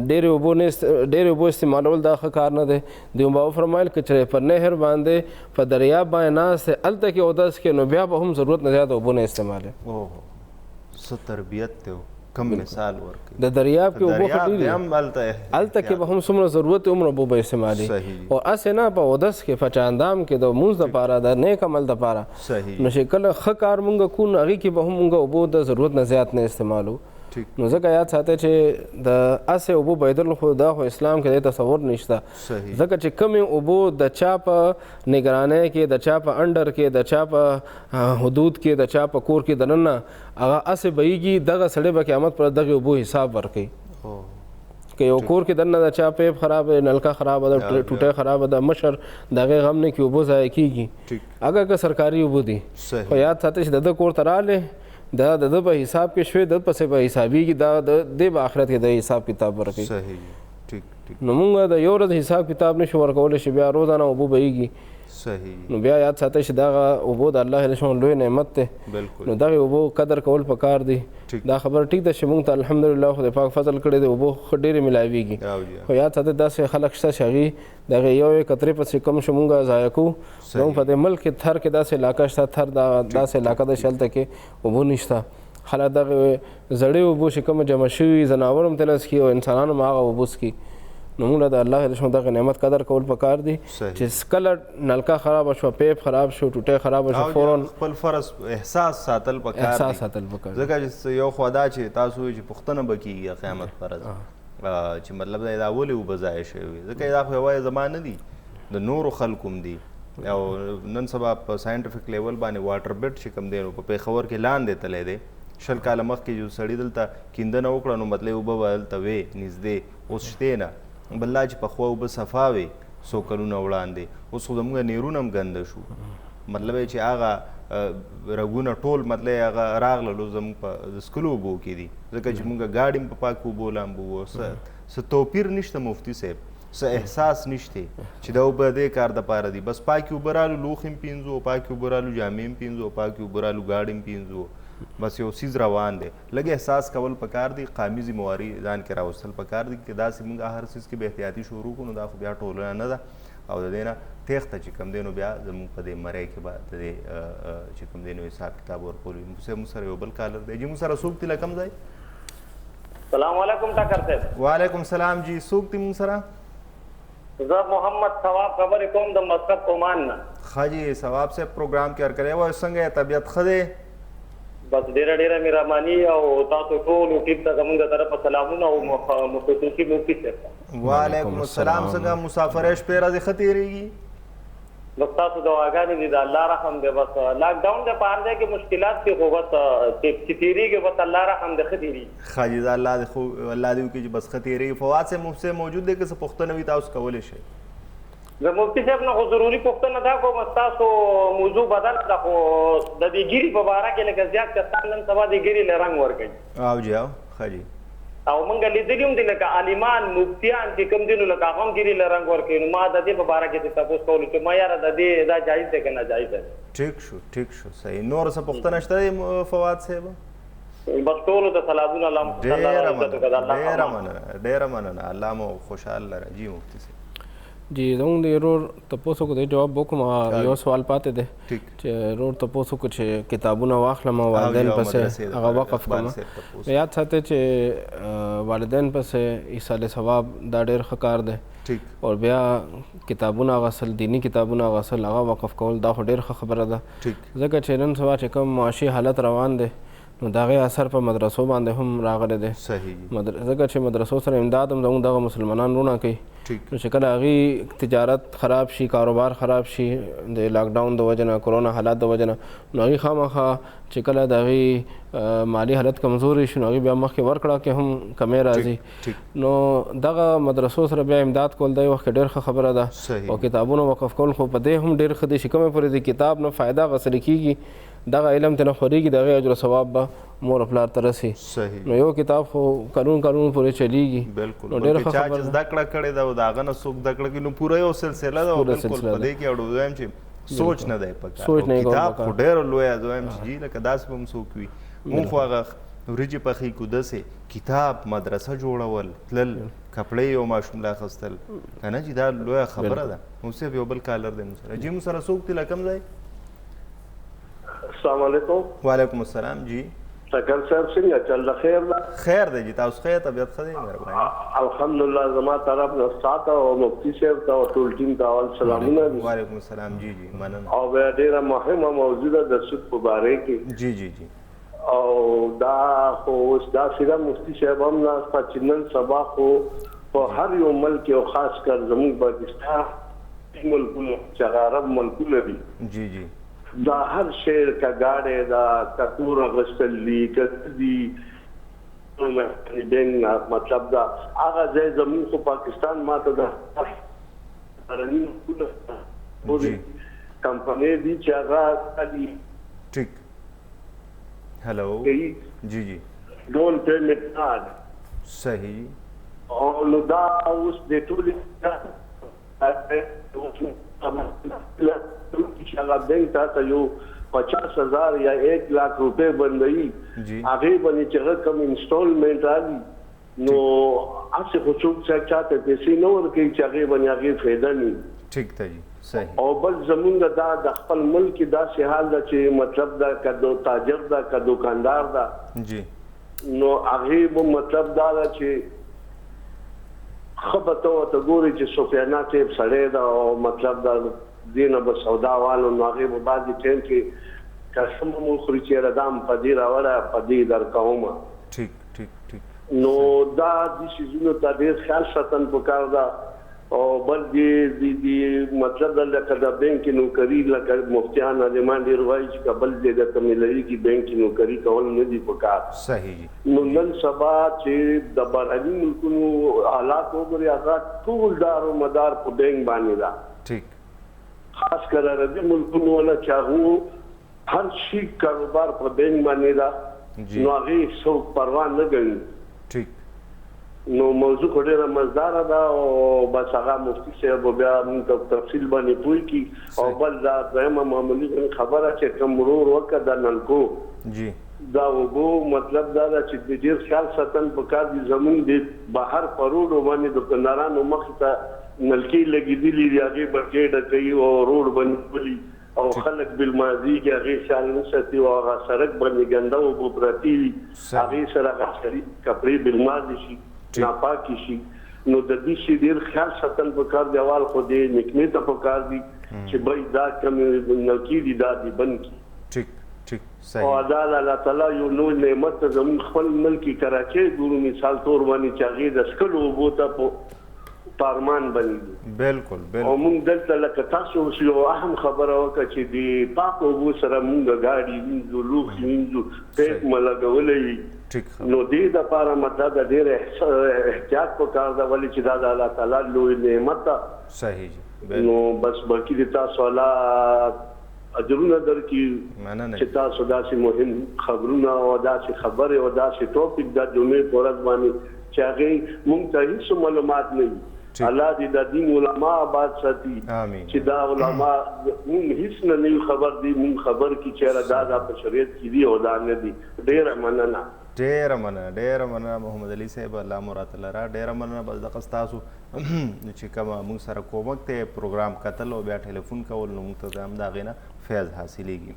ډېرې اوبو استعمالول دا ښه کار نه دی. دوی به وفرمایل که چېرې په نهر باندې په دریاب باندې ناست دی، هلته کې اودس کې، نو بیا به هم ضرورت نه زیاته اوبو نه استعمالوي. څه تربیت دی، کم مثال ورکوي. د دریاب کې اوبه ښه ډېرې هلته کې به هم څومره ضرورت وي هومره اوبه به استعمالي، او هسې نه په اودس کې، په چاندام کې د مونځ دپاره، د نیک عمل دپاره، نو چې کله ښه کار مونږ کوو نو هغې کې به هم مونږ اوبو د ضرورت نه زیات نه استعمالو. نو ځکه یاد ساتئ چې د هسې اوبو بهیدل خو دا خو اسلام کې د تصور نشته، ځکه چې کمې اوبو د چا په نگرانۍ کې، د چا په انډر کې، د چا په حدود کې، د چا په کور کې دننه هغه هسې بهیږي، دغه سړی به قیامت پر دغې اوبو حساب ورکوي. که یو کور کې دننه د چا پیپ خراب دی، نلکه خرابه ده، ټوټۍ خرابه ده، مشر د هغې غم نه کې اوبو ضایع کېږي، اګر که سرکاري اوبو دي. خو یاد ساتئ چې د ده کور ته راغلې، دا د ده په حساب کې شوی، د پسې به حسابېږي، دا د دې به آخرت کې د حساب کتاب ورکوي. نو مونږ د یو ورځ حساب کتاب نشو ورکولی چې بیا روزانه اوبو بهیږي. نو بیا یاد ساتئ چې دغه اوبو د الله رحمت لوی نعمت دی، نو دغې اوبو قدر کول پکار دی. دا خبره ټیک ده چې مونږ ته الحمدلله خدای پاک فضل کړی دی، اوبو ښه ډېرې ملاویږي، خو یاد ساتئ داسې خلک شته چې هغې د هغې یو قطرې پسې کم شو مونږ ضایع کوو. زموږ په دې ملک کې تھر کې داسې علاقه شته، تھر داسې علاقه ده چې هلته کې اوبو نشته. خلک دغه زړې اوبو چې کومه جمع شوي ځناور هم ترې څښي او انسانان هم هغه اوبو څښي، نو موږ د الله رحمت دغه نعمت قدر کول پکار دي چې کله نلکه خراب شو پیپ خراب شو ټوټه خراب شو فورا خپل فرض احساس ساتل پکار ځکه چې یو خدا چې تاسو چې پښتنه بکیږي قیامت فرض چې مطلب دا ولې وبځای شوی ځکه دا خو یوازې زمانه دي د نورو خلکو دي او نن سبا په ساينټیفیک لیول باندې واټر بیډ چې کوم دی نو په پیښور کې لاندې تللی دی 20 کاله مخکې جو سړي دلته کیندنه وکړه نو مطلب اوبه به هلته وې نږدې اوس شتې نه بل لا چې پخوا اوبه صفا وې څو کلونه وړاندې اوس خو زموږ نیرونه هم ګنده شو مطلب یې چې هغه رګونه ټول مطلب هغه راغللو زموږ په د څښلو اوبو کې دي ځکه چې موږ ګاډي هم په پاکو اوبو لامبو څه توپیر نشته مفتي صاحب څه احساس نشته چې دا اوبه دې کار دپاره دي بس پاکې اوبه رالو لوښ هم پینځو پاکې اوبه رالو جامې هم پینځو پاکې اوبه رالو ګاډي هم پینځو بس یو سیز روان دی لږ احساس کول پکار دی قامي ذمواري ځان کې راوستل پکار دي چې داسې موږ هر څیز کې به احتیاطي شروع کړو نو دا خو بیا ټولنه نه ده او د دې نه تېښته چې کوم دی نو بیا زموږ په دې مرۍ کې به د دې چې کوم دی نو حساب کتاب ورکول وي موږ سره یو بل کالر دی جی موږ سره څوک دي له کوم ځای السلام علیکم ټاکر صاحب وعلیکم السلام جی څوک دي موږ سره زه محمد ثواب خبرې کوم د مسقط عمان نه ښه جی ثواب صاحب پروګرام کې ورکړی وای څنګه طبیعت ښه دی بس ډیره ډیره مهرباني او تاسو ټول ټیم ته زموږ د طرفه سلامونه او خصوصي مفتي صاحب وعلیکم السلام څنګه مسافرۍ شپې ورځې ښه تېرېږي بس تاسو دعاګانې دي د الله رحم دی بس لاک ډاؤن د پاره دی کې مشکلات دي خو بس چې تېرېږي بس الله رحم دی ښه تېرېږي ښه جي دا الله دې خو الله دې وکړي چې بس ښه تېرېږي فواد صاحب مفتی موجود دی که څه پوښتنه وي تاسو کولی شئ زه مفتي صاحب نه خو ضروري پوښتنه دا کوم ستاسو موضوع بدل ده خو د دې ګیري په باره کې لکه زیات کسان نن سبا د ګیري له رنګ ورکوي او جی او ښه جي او موږ لیدلي هم دي لکه عالمان مفتیان چې کوم دي نو لکه هغه هم ګیري له رنګ ورکوي نو ما د دې په باره کې تپوس کولو چې ما یاره د دې دا جایز دی که ناجایز دی ټیک شو صحیح نور څه پوښتنه شته دی فواد صاحب بس ټولو د سلامونه ډېره مننه الله مو خوشحال لره جی مفتي صاحب جی زموږ د ورور تپوس وکړو جواب وکړم یو سوال پاتې دی چې ورور تپوس وکړو چې کتابونه واخلم او والدین پسې هغه وقف کړم یاد ساتئ چې والدین پسې ایصال ثواب دا ډېر ښه کار دی او بیا کتابونه اغوستل دیني کتابونه اغوستل هغه وقف کول دا خو ډېر ښه خبره ده ځکه چې نن سبا چې کوم معاشي حالت روان دی نو د هغې اثر په مدرسو باندې هم راغلی دی ځکه چې مدرسو سره امداد هم زموږ دغه مسلمانان رونه کوي نو چې کله هغې تجارت خراب شي کاروبار خراب شي د لاکډاون د وجې نه کرونا حالات د وجې نه نو هغې خامخا چې کله د هغې مالي حالت کمزوري شي نو هغې بیا مخکې ورکړه کې هم کمی راځي نو دغه مدرسو سره بیا امداد کول دی وخت کې ډېر ښه خبره ده او کتابونه وقف کول خو په دې هم ډېر ښه دي چې کومې پورې د کتاب نه فایده غسل کېږي دغه علم ته نه خورېږي د هغې اجر و ثواب به مور پلار ته رسي نو یو کتاب خو کلون پورې چلیږي بالکل چا چې زده کړه کړې ده او د هغه نه څوک زده کړه کوي نو پوره یو سلسله ده او بالکل په دې کې اړو دویم چې سوچ نه دی پکار کتاب خو ډېره لویه دویم چې جي لکه داسې به هم څوک وي مونږ خو هغه وریجې پخې کړو داسې کتاب مدرسه جوړول تلل کپړې یو ماشوم لا اخیستل که نه چې دا لویه خبره ده موږ صاحب یو بل کالر دی موږ سره جي موږ سره څوک دی له کوم ځای السلام علیکم وعلیکم السلام جی ټاکر صاحب څنګه چل ده خیر ده خیر دی جی تاسو خیر طبیعت ښه دی مهرباني الحمدلله زما طرف نه ستا او مفتي صاحب ته او ټول ټیم ته اول سلامونه دي وعلیکم السلام جی مننه او بیا ډېره مهمه موضوع ده د سود په باره کې جی او دا خو اوس دا صرف مفتي صاحب هم ناسته چې نن سبا خو په هر یو ملک او خاص کر زموږ پاکستان ملکونه چې عرب ملکونه دي جی دا هر شعر کا گاڑے دا کتور غسل لی کتدی مطلب دا آغا زی زمین خو پاکستان ما تا دا رنین کل کمپنی دی چی آغا کلی ٹھیک ہلو جی ڈون پیمنٹ آد صحیح اور نو دا اس دے تولی چې هغه بینک ته ته یو 50,000 یا 1 लाख روپے بندوي هغې باندې چې هغه کوم انسټالمنټ رالي نو هسې خو څوک چاته پیسې نه ورکوي چې هغې باندې هغې فایده نه ټیک ده جی صحیح او بل زمونږ دا د خپل ملک داسې حال ده چې مطلب دا که تاجر ده که دوکاندار ده جی نو هغې به مطلب دا ده چې خبر ته ګوري چې سفیانه صاحب سړی دا او مطلب دا دینه به سودا والو نو هغه په بعد ټیم کې قسم مو خوري چې ردام پدې راوړه پدې درکوم. ټیک نو دا د شیزونو ته ډېر خیال ساتل پکار دا او بل دې مطلب لکه د بانک نوکری لکه مفتیان عالمان ډېر وایي چې قبل دې د کملري کې بانک نوکری کول نه دي پکار. صحیح. نو نن سبا چې د بهرني ملکونو حالات وګوري هغه ټول دار او مدار په بانک باندې دا. ټیک. خاص کر راځي ملکونو ولا چاغو هر شي کاروبار په بانک باندې دا. نو هغه څوک پروا نه کوي. ټیک. نو موضوع ډېره مزدار ده او بس هغه مفتي صاحب بیا موږ تفصیل باندې پوي کی او بل دا دغه معمولی خبره چې کوم ورور وکړه د نلکو جی دا وګو مطلب دا چې د ډېر خیال ساتل پکار دي زمونږ د بهر پروډ باندې د کندارانو مخ ته نلکی لګېدلې دي هغه بکیډه کوي او روډ باندې او خلک بالماضي کې هغه شال نشتی او هغه سړک باندې ګنده او بوپراتی هغه سره غسري کپڑے بالماضي شي ناپاکی شي. نو د دې شي ډېر خیال ساتل پکار دی اول خو دې نکمه ته پکار دي چې بای دا کوم نلکی دي دا دی بن کی. ټیک او الله تعالی یو نو نعمت زمون خپل ملکی کراچي ګورو مثال تور باندې چاغي د سکلو بوته په پارمان باندې. بالکل او موږ دلته لکه تاسو یو اهم خبره وکړه چې د پاک او سره موږ غاډي وینځو لوخ وینځو پیټ ملګولې. نو دې د لپاره مطلب د ډېر احتیاط پکار دا ولې چې دا د الله تعالی لوی نعمت ده. صحیح. نو بس باقي د تاسو الله اجرونه درکې چې تاسو داسې مهم خبرونه او داسې خبره او داسې ټاپک د جمعې په ورځ باندې چې هغه موږ ته هیڅ معلومات نه وي. الله دې د دین علما آباد ساتي چې دا علما موږ هیڅ نه خبر دي موږ خبر کی چې دا په شریعت کې دي او دا نه دي. ډېر مننه. ډېره مننه محمد علي صاحب الله مراد لره. ډېره مننه بس دغه ستاسو چې کوم موږ سره کومک ته پروګرام کتل او بیا ټلیفون کول نو موږ ته هم د هغې نه فیض حاصلېږي.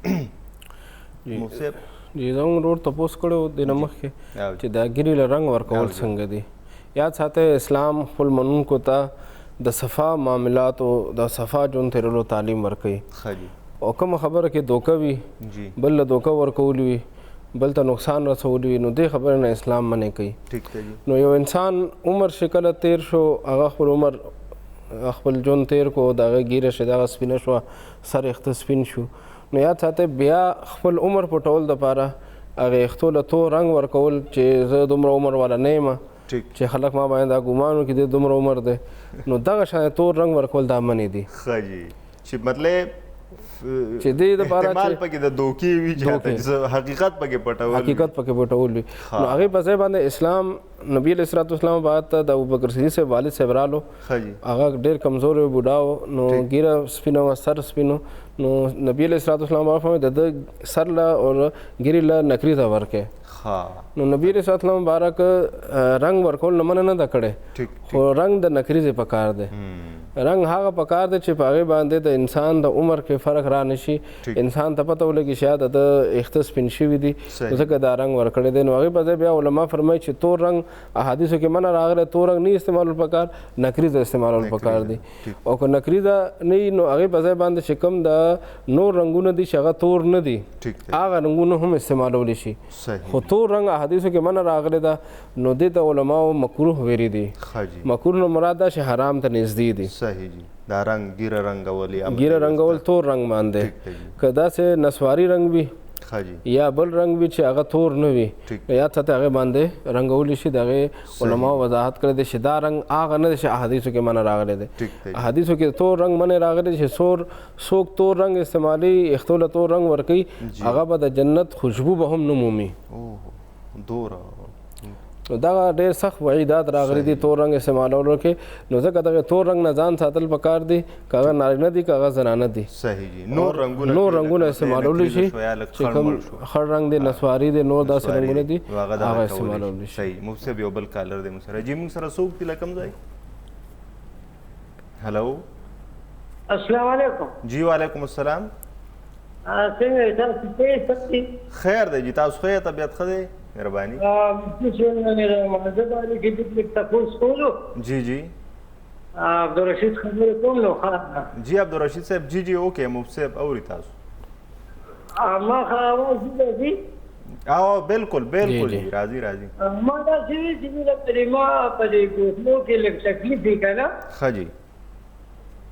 مفتي صاحب جی زموږ ورور تپوس کړی د نه مخکې چې دا ګیري له رنګ ورکول څنګه دي. یاد ساته اسلام خپل منونکو ته د صفا معاملات او د صفا ژوند تیرولو تعلیم ورکوي. او کومه خبره کې دوکه وي بل له دوکه ورکول وي بل ته نقصان رسولی وي نو دې خبره نه اسلام منع کوي. نو یو انسان عمر شکل تیر شو هغه خپل عمر خپل ژوند تیر کو د هغه ګیره شي دغه سپینه شوه سر یخته سپین شو نو یاد ساته بیا خپل عمر پټول دپاره هغې یختو له تور رنګ ورکول چې زه دومره عمر والا نه یم چې خلک ما باندې دا ګمان وکړي د دومره عمر دی نو دغه شان تور رنګ ورکول دا منې دي. ښه جي چې مطلب چې دې دپاره احتمال پکې د دوکې وي چې حقیقت پکې پټول وي نو هغې په ځای باندې اسلام نبي علیه الصلاة والسلام بعد ته د ابوبکر صدیق صاحب والد صاحب رالو هغه ډېر کمزور و بوډا و نو ګیره سپینه وه سر سپینو نو نبي علیه الصلاة والسلام وفرمایي د ده سر له او ګیرې له نکري ته ورکړئ. نو نبی علیه الصلاة والسلام بارک رنګ ورکول نه منع نه ده کړی خو رنګ د نکریزې پکار دی. رنګ هغه پکار دی چې په هغې باندې د انسان د عمر کې فرق را نشي انسان ته پته ولګي شاید د اخته سپین شوي دي ځکه دا رنګ ورکړی دی. نو هغې په ځای بیا علما فرمایي چې تور رنګ احادیثو کې منع راغلی تور رنګ نه استعمالول پکار نکریزه استعمالول پکار دي. او که نکریزه نه وي نو هغې په ځای باندې چې کوم د نور رنګونه دي چې هغه تور نه دي هغه رنګونه هم استعمالولی شي خو تور رنګ احادیثو کې منع راغلی ده نو دې ته علماو مکروه ویلي دي. مکروه نه مراد ده چې حرام ته نږدې دي. صحیح جی دا رنګ ګیره رنګول ګیره رنګول تور رنګ باندې که داسې نسواري رنګ وي یا بل رنګ وي چې هغه تور نه وي یاد ساته هغې باندې رنګولی شي د هغې علماو وضاحت کړی دی چې دا رنګ هغه نه دی چې احادیثو کې منع راغلی دی. احادیثو کې تور رنګ منع راغلی دی چې څوک تور رنګ استعمالي اختو له تور رنګ ورکوي هغه به د جنت خوشبو به هم نه مومي. نو دغه ډېر سخت وعیدات راغلي دي تور رنګ استعمالولو کې نو ځکه دغه تور رنګ نه ځان ساتل پکار دي که هغه نارینه دي که هغه زنانه دي. نور رنګونه استعمالولی شي چې کوم خړ رنګ دی نسواري دی نور داسې رنګونه دي هغه استعمالولی شي. صحیح. مفتي صاحب یو بل کالر دی موږ سره جی موږ سره څوک دي له کوم ځای؟ هلو السلام علیکم. جی وعلیکم السلام. څنګه تاسو څه خیر دی جی تاسو ښه طبیعت ښه دی مهرباني. جی جی عبدالرشید خبرې کوم نو ښه جی عبدالرشید صاحب جی اوکې مفتی صاحب اوري تاسو ما ښه اواز راځي او بالکل جی راځي ما داسې وي چې لکه ما په دې ګوتمو کې لږ تکلیف وي که نه ښه جی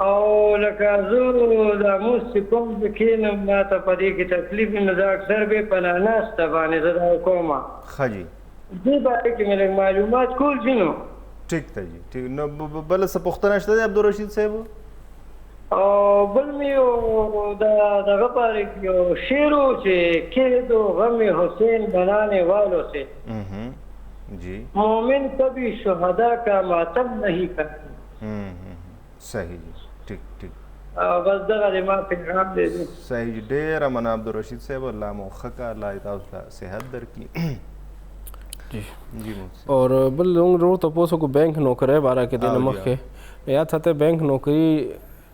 او لکه زه د مونځ چې کوم زه کښېنم ما ته په دې کې تکلیف وي نو زه اکثر به په ناسته باندې زه دا کوم ښه جی دې باره کې مې لږ معلومات کول دي نو ټیک ته جی ټیک نو بله څه پوښتنه شته دی عبدالرشید صاحب او بل مې یو دغه باره کې یو شعر و چې کہہ دو غم حسین بنانے والوں سے جی مومن کبھی شہدا کا ماتم نہیں کرتے صحیح جی ټیک بس دغه د ما پیغام دی صحیح جی ډېره مننه عبدالرشید صاحب الله مو ښه کړه الله یې تاسو ته صحت درکړي और बल रो तपोसो को बैंक नौकरी बारा के दिन मखे याद साथे बैंक नौकरी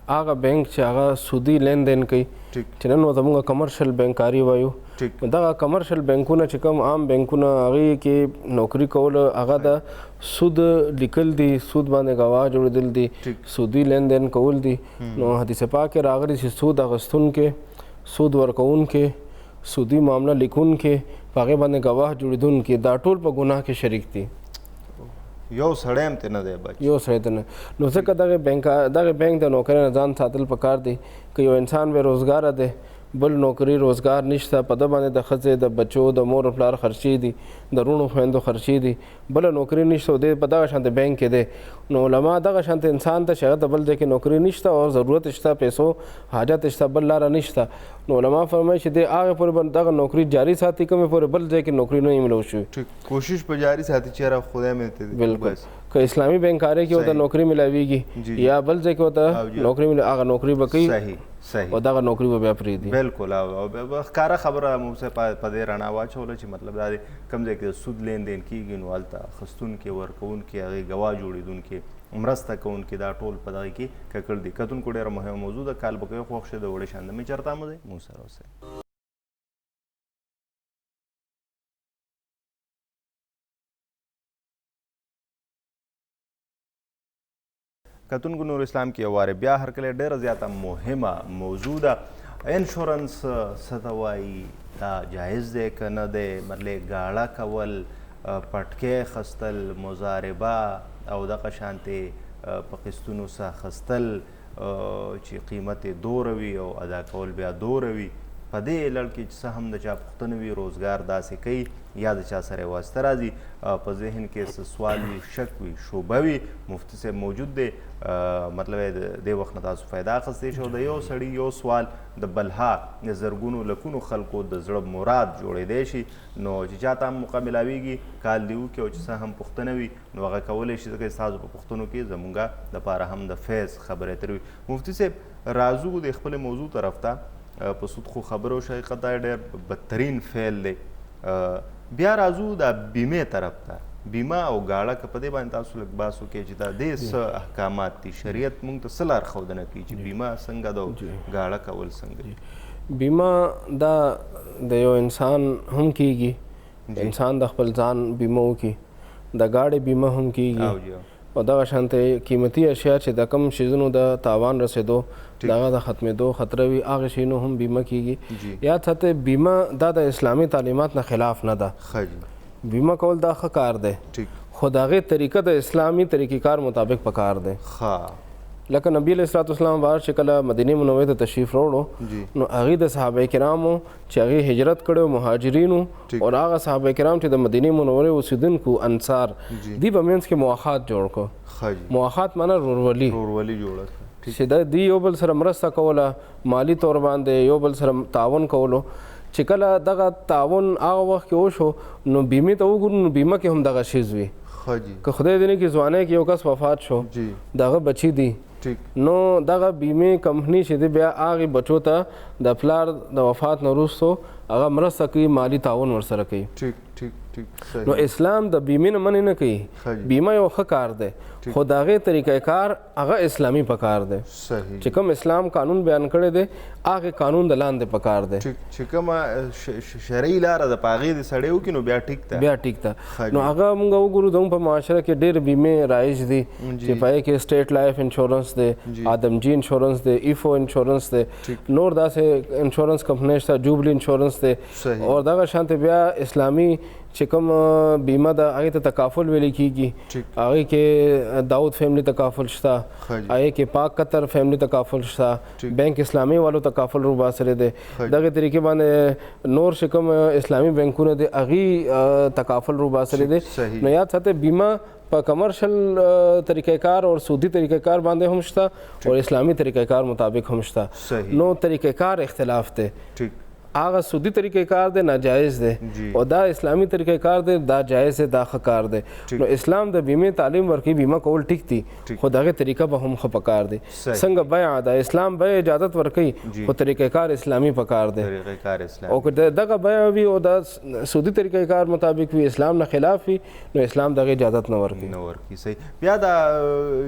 आगा बैंक چې هغه سودی لین دین کوي چې نن ورته موږ کمرشل بینکاري وایو دغه کمرشل بینکونه چې کوم عام بینکونه هغې کې نوکري کول هغه د سود لیکل دي سود باندې ګواه جوړېدل دي سودی لین دین کول دي نو حدیث پاک کې راغلي چې سود اخیستونکې سود ورکوونکې سودی معامله لیکونکې په هغې باندې ګواه جوړېدونکې دا ټول په ګناه کې شریک دي یو سړی هم ته نه دی بچ یو سړی ته نه نو ځکه دغه بینک د نوکرۍ نه ځان ساتل پکار دی که یو انسان بې روزګاره دی بل نوکري روزګار نشته په ده باندې د ښځې د بچو د مور و پلار خرچې دي د رونو خویندو خرچې دي بله نوکري نشته او دی په دغه شانته بینک کې دی نو علما دغه شانته انسان ته چې هغه ته بل ځای کې نوکري نشته او ضرورت شته پیسو حاجت شته بل لاره نشته نو علما فرمایي چې دی هغې پورې به دغه نوکري جاري ساتي کومې پورې بل ځای کې نوکري نه وي ملو شوي کوشش په جاري ساتي چېرې خدای مې بالکل که اسلامي بینکارۍ کې ورته نوکري ملاویږي یا بل ځای کې ورته نوکري هغه نوکري به کوي او دغه نوکري به بیا پرېږدي بالکل او ښکاره خبره موږ په دې رڼا واچوله چې مطلب دا دی کوم ځای کې سود لین دین کېږي نو هلته اخیستونکي ورکوونکي هغې ګواه جوړېدونکي مرسته کوونکي دا ټول په دغه کې ککړ دي کتونکو ډېره مهمه موضوع ده کال به کوي خوښ شه د وړې شاندمې چېرته مو دی موږ سره اوسئ کتونکو نور اسلام کې یو وارې بیا هرکلی ډېره زیاته مهمه موضوع ده انشورنس څه ته وایي دا جایز دی که نه دی مطلب ګاړه کول پټکې اخیستل مضاربه او دغه شانتې په قسطونو څه اخیستل چې قیمت یې دوره وي او ادا کول بیا دوره وي په دې لړ کې چې څه هم د چا پوښتنه وي روزګار داسې کوي یا د چا سره یې واسطه راځي په ذهن کې څه سوال وي شک وي شوبه وي مفتي صاحب موجود دی مطلب یې د دې وخت نه تاسو فایده اخیستی شو د یو سړي یو سوال د بلها د زرګونو لکونو خلکو د زړه مراد جوړېدی شي نو چې چاته هم موقع ملاویږي کال دې وکړي او چې څه هم پوښتنه وي نو هغه کولی شي ځکه ستاسو په پوښتنو کې زمونږ دپاره هم د فیض خبرې اترې وي مفتي صاحب راځو د خپلې موضوع طرف ته په سود خو خبرو حقیقت دا ډېر بدترین فعل دی بیا راځو د بیمې طرف ته بیمه او ګاړه که په دې باندې تاسو لږ بحث وکړئ چې دا دې څه احکامات دي شریعت موږ ته څه لارښودنه کوي چې بیمه څنګه ده او ګاړه کول څنګه دي بیمه دا د یو انسان هم کیږي انسان د خپل ځان بیمه وکړي د ګاډې بیمه هم کیږي او دغه شانته قیمتي اشیا چې د کم شیزونو د تاوان رسېدو دغه د ختمېدو خطره وي هغې شیونو هم بیمه کیږي یاد ساتئ بیمه دا د اسلامي تعلیمات نه خلاف نه ده بیمه کول دا ښه کار دی خو د هغې طریقه د اسلامي طریقې کار مطابق پکار دی لکه نبی علیه الصلاة والسلام بار چې کله مدینې منورې ته تشریف راوړو نو هغې د صحابه کرامو چې هغې هجرت کړی مهاجرینو او هغه صحابه کرام چې د مدینې منورې اوسېدونکو انصار دوی په منځ کې مواخات جوړ کړو مواخات معنی رورولي چې دوی یو بل سره مرسته کوله مالی طور باندې یو بل سره تعاون کولو چې کله دغه تعاون هغه وخت کې وشو نو بیمې ته وګورو نو بیمه کې هم دغه شیز وي که خدای دې نه کړي ځوانۍ کې یو کس وفات شو دغه بچي دي نو دغه بیمې کمپنۍ چې دی بیا هغې بچو ته د پلار د وفات نه وروستو هغه مرسته کوي مالی تعاون ورسره کوي نو اسلام د بیمې نه منې نه کوي. بیمه یو ښه کار دی خو د هغې طریقه کار هغه اسلامي پکار دی. چې کوم اسلام قانون بیان کړی دی هغې قانون د لاندې پکار دی. چې کومه شرعي لاره ده په هغې د سړی وکړي نو بیا ټیک ده. بیا ټیک ده. نو هغه مونږ وګورو زموږ په معاشره کې ډېر بیمې رایج دي چې په هغې کې سټیټ لایف انشورنس دی، آدمجي انشورنس دی، ایفو انشورنس دی، نور داسې انشورنس کمپنۍ شته، جوبلی انشورنس دی. او دغه شانتې بیا اسلامي چې کوم بیمه ده هغې ته تکافل ویلی کېږي. هغې کې داود فیملی تکافل شته، هغې کې پاک قطر فیملی تکافل شته، بینک اسلامي والو تکافل رو باسره دی. دغې طریقې باندې نور چې کوم اسلامي بینکونه دي هغې تکافل رو باسره دی. نو یاد ساتئ بیمه په کمرشل طریقې کار او سودی طریقې کار باندې هم شته او اسلامي طریقې کار مطابق هم شته. نو طریقې کار اختلاف دی. هغه سودی طریقې کار دی ناجایز دی او دا اسلامي طریقې کار دی دا جایز دی، دا ښه کار دی. نو اسلام د بیمې تعلیم ورکوي، بیمه کول ټیک دي خو د هغې طریقه به هم ښه پکار دی. څنګه بیع ده اسلام بیع اجازت ورکوي خو طریقې کار اسلامي پکار دی. او که دغه بیع وي او د سودي طریقې کار مطابق وي اسلام نه خلاف وي نو اسلام دغه اجازت نه ورکوي. صحیح. بیا دا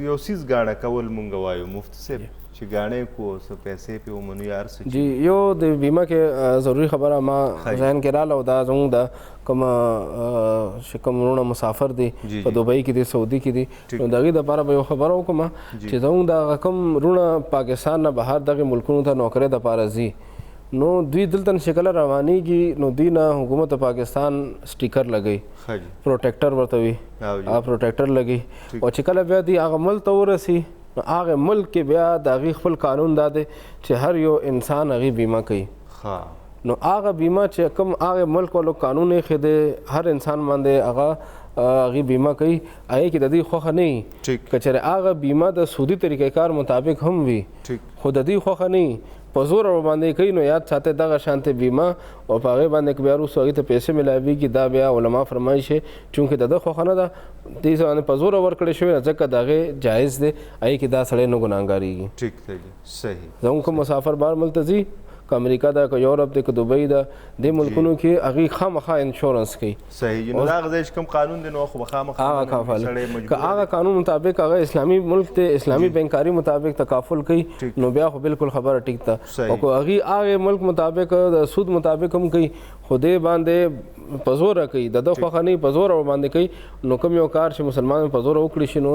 یو څیز ګاڼه کول مونږ وایو مفتی صاحب چې ګاڼې کو څه پیسې پې ومنو یار څه جی یو د بیمه کې ضروري خبره ما ذهن کې راله او دا زموږ د کومه چې کوم وروڼه مسافر دي په دوبۍ کې دي سعودي کې دي نو د هغې دپاره به یو خبره وکړم چې زموږ د کوم وروڼه پاکستان نه بهر دغې ملکونو ته نوکرۍ دپاره ځي نو دوی دلته چې کله روانېږي نو دوی نه حکومت پاکستان سټیکر لګوي، پروټیکټر ورته وي، پروټیکټر لګوي او چې کله بیا دوی هغه ملک ته ورسي نو هغه ملک کې بیا د هغې خپل قانون دا دی چې هر یو انسان هغې بیمه کوي. نو هغه بیمه چې کوم هغه ملک والو قانون یې ښه دی هر انسان باندې هغه هغې بیمه کوي، هغې کې د دوی خوښه نه وي. که چېرې هغه بیمه د سودي طریقې کار مطابق هم وي خو د دوی خوښه نه وي په زور باندې کوي نو یاد ساتئ دغه شانتې بیمه او په هغې باندې که بیا وروسته هغې ته پیسې میلاویږي دا بیا علما فرمایي شي چونکې د ده خوښه نه ده دې باندې په زوره ورکړې شوې ده ځکه د هغې جایز دی هغې کې دا سړی نه ګناهګارېږي. ټیک دی. صحیح. زموږ کوم مسافر بهر ملک ته ځي که امریکا ده که یورپ دی که دوبۍ ده دې ملکونو کې هغې خامخا انشورنس کوي. صحیح. نو د هغه ځای چې کوم قانون دی نو خو به خامخا که هغه قانون مطابق هغه اسلامي ملک دی اسلامي بینکاري مطابق تکافل کوي نو بیا خو بالکل خبره ټیک ده. او که هغې هغې ملک مطابق د سود مطابق هم کوي خو دې باندې په زوره کوي د ده خوښه نه په زوره باندې کوي نو کوم یو کار چې مسلمان په زوره وکړي شي نو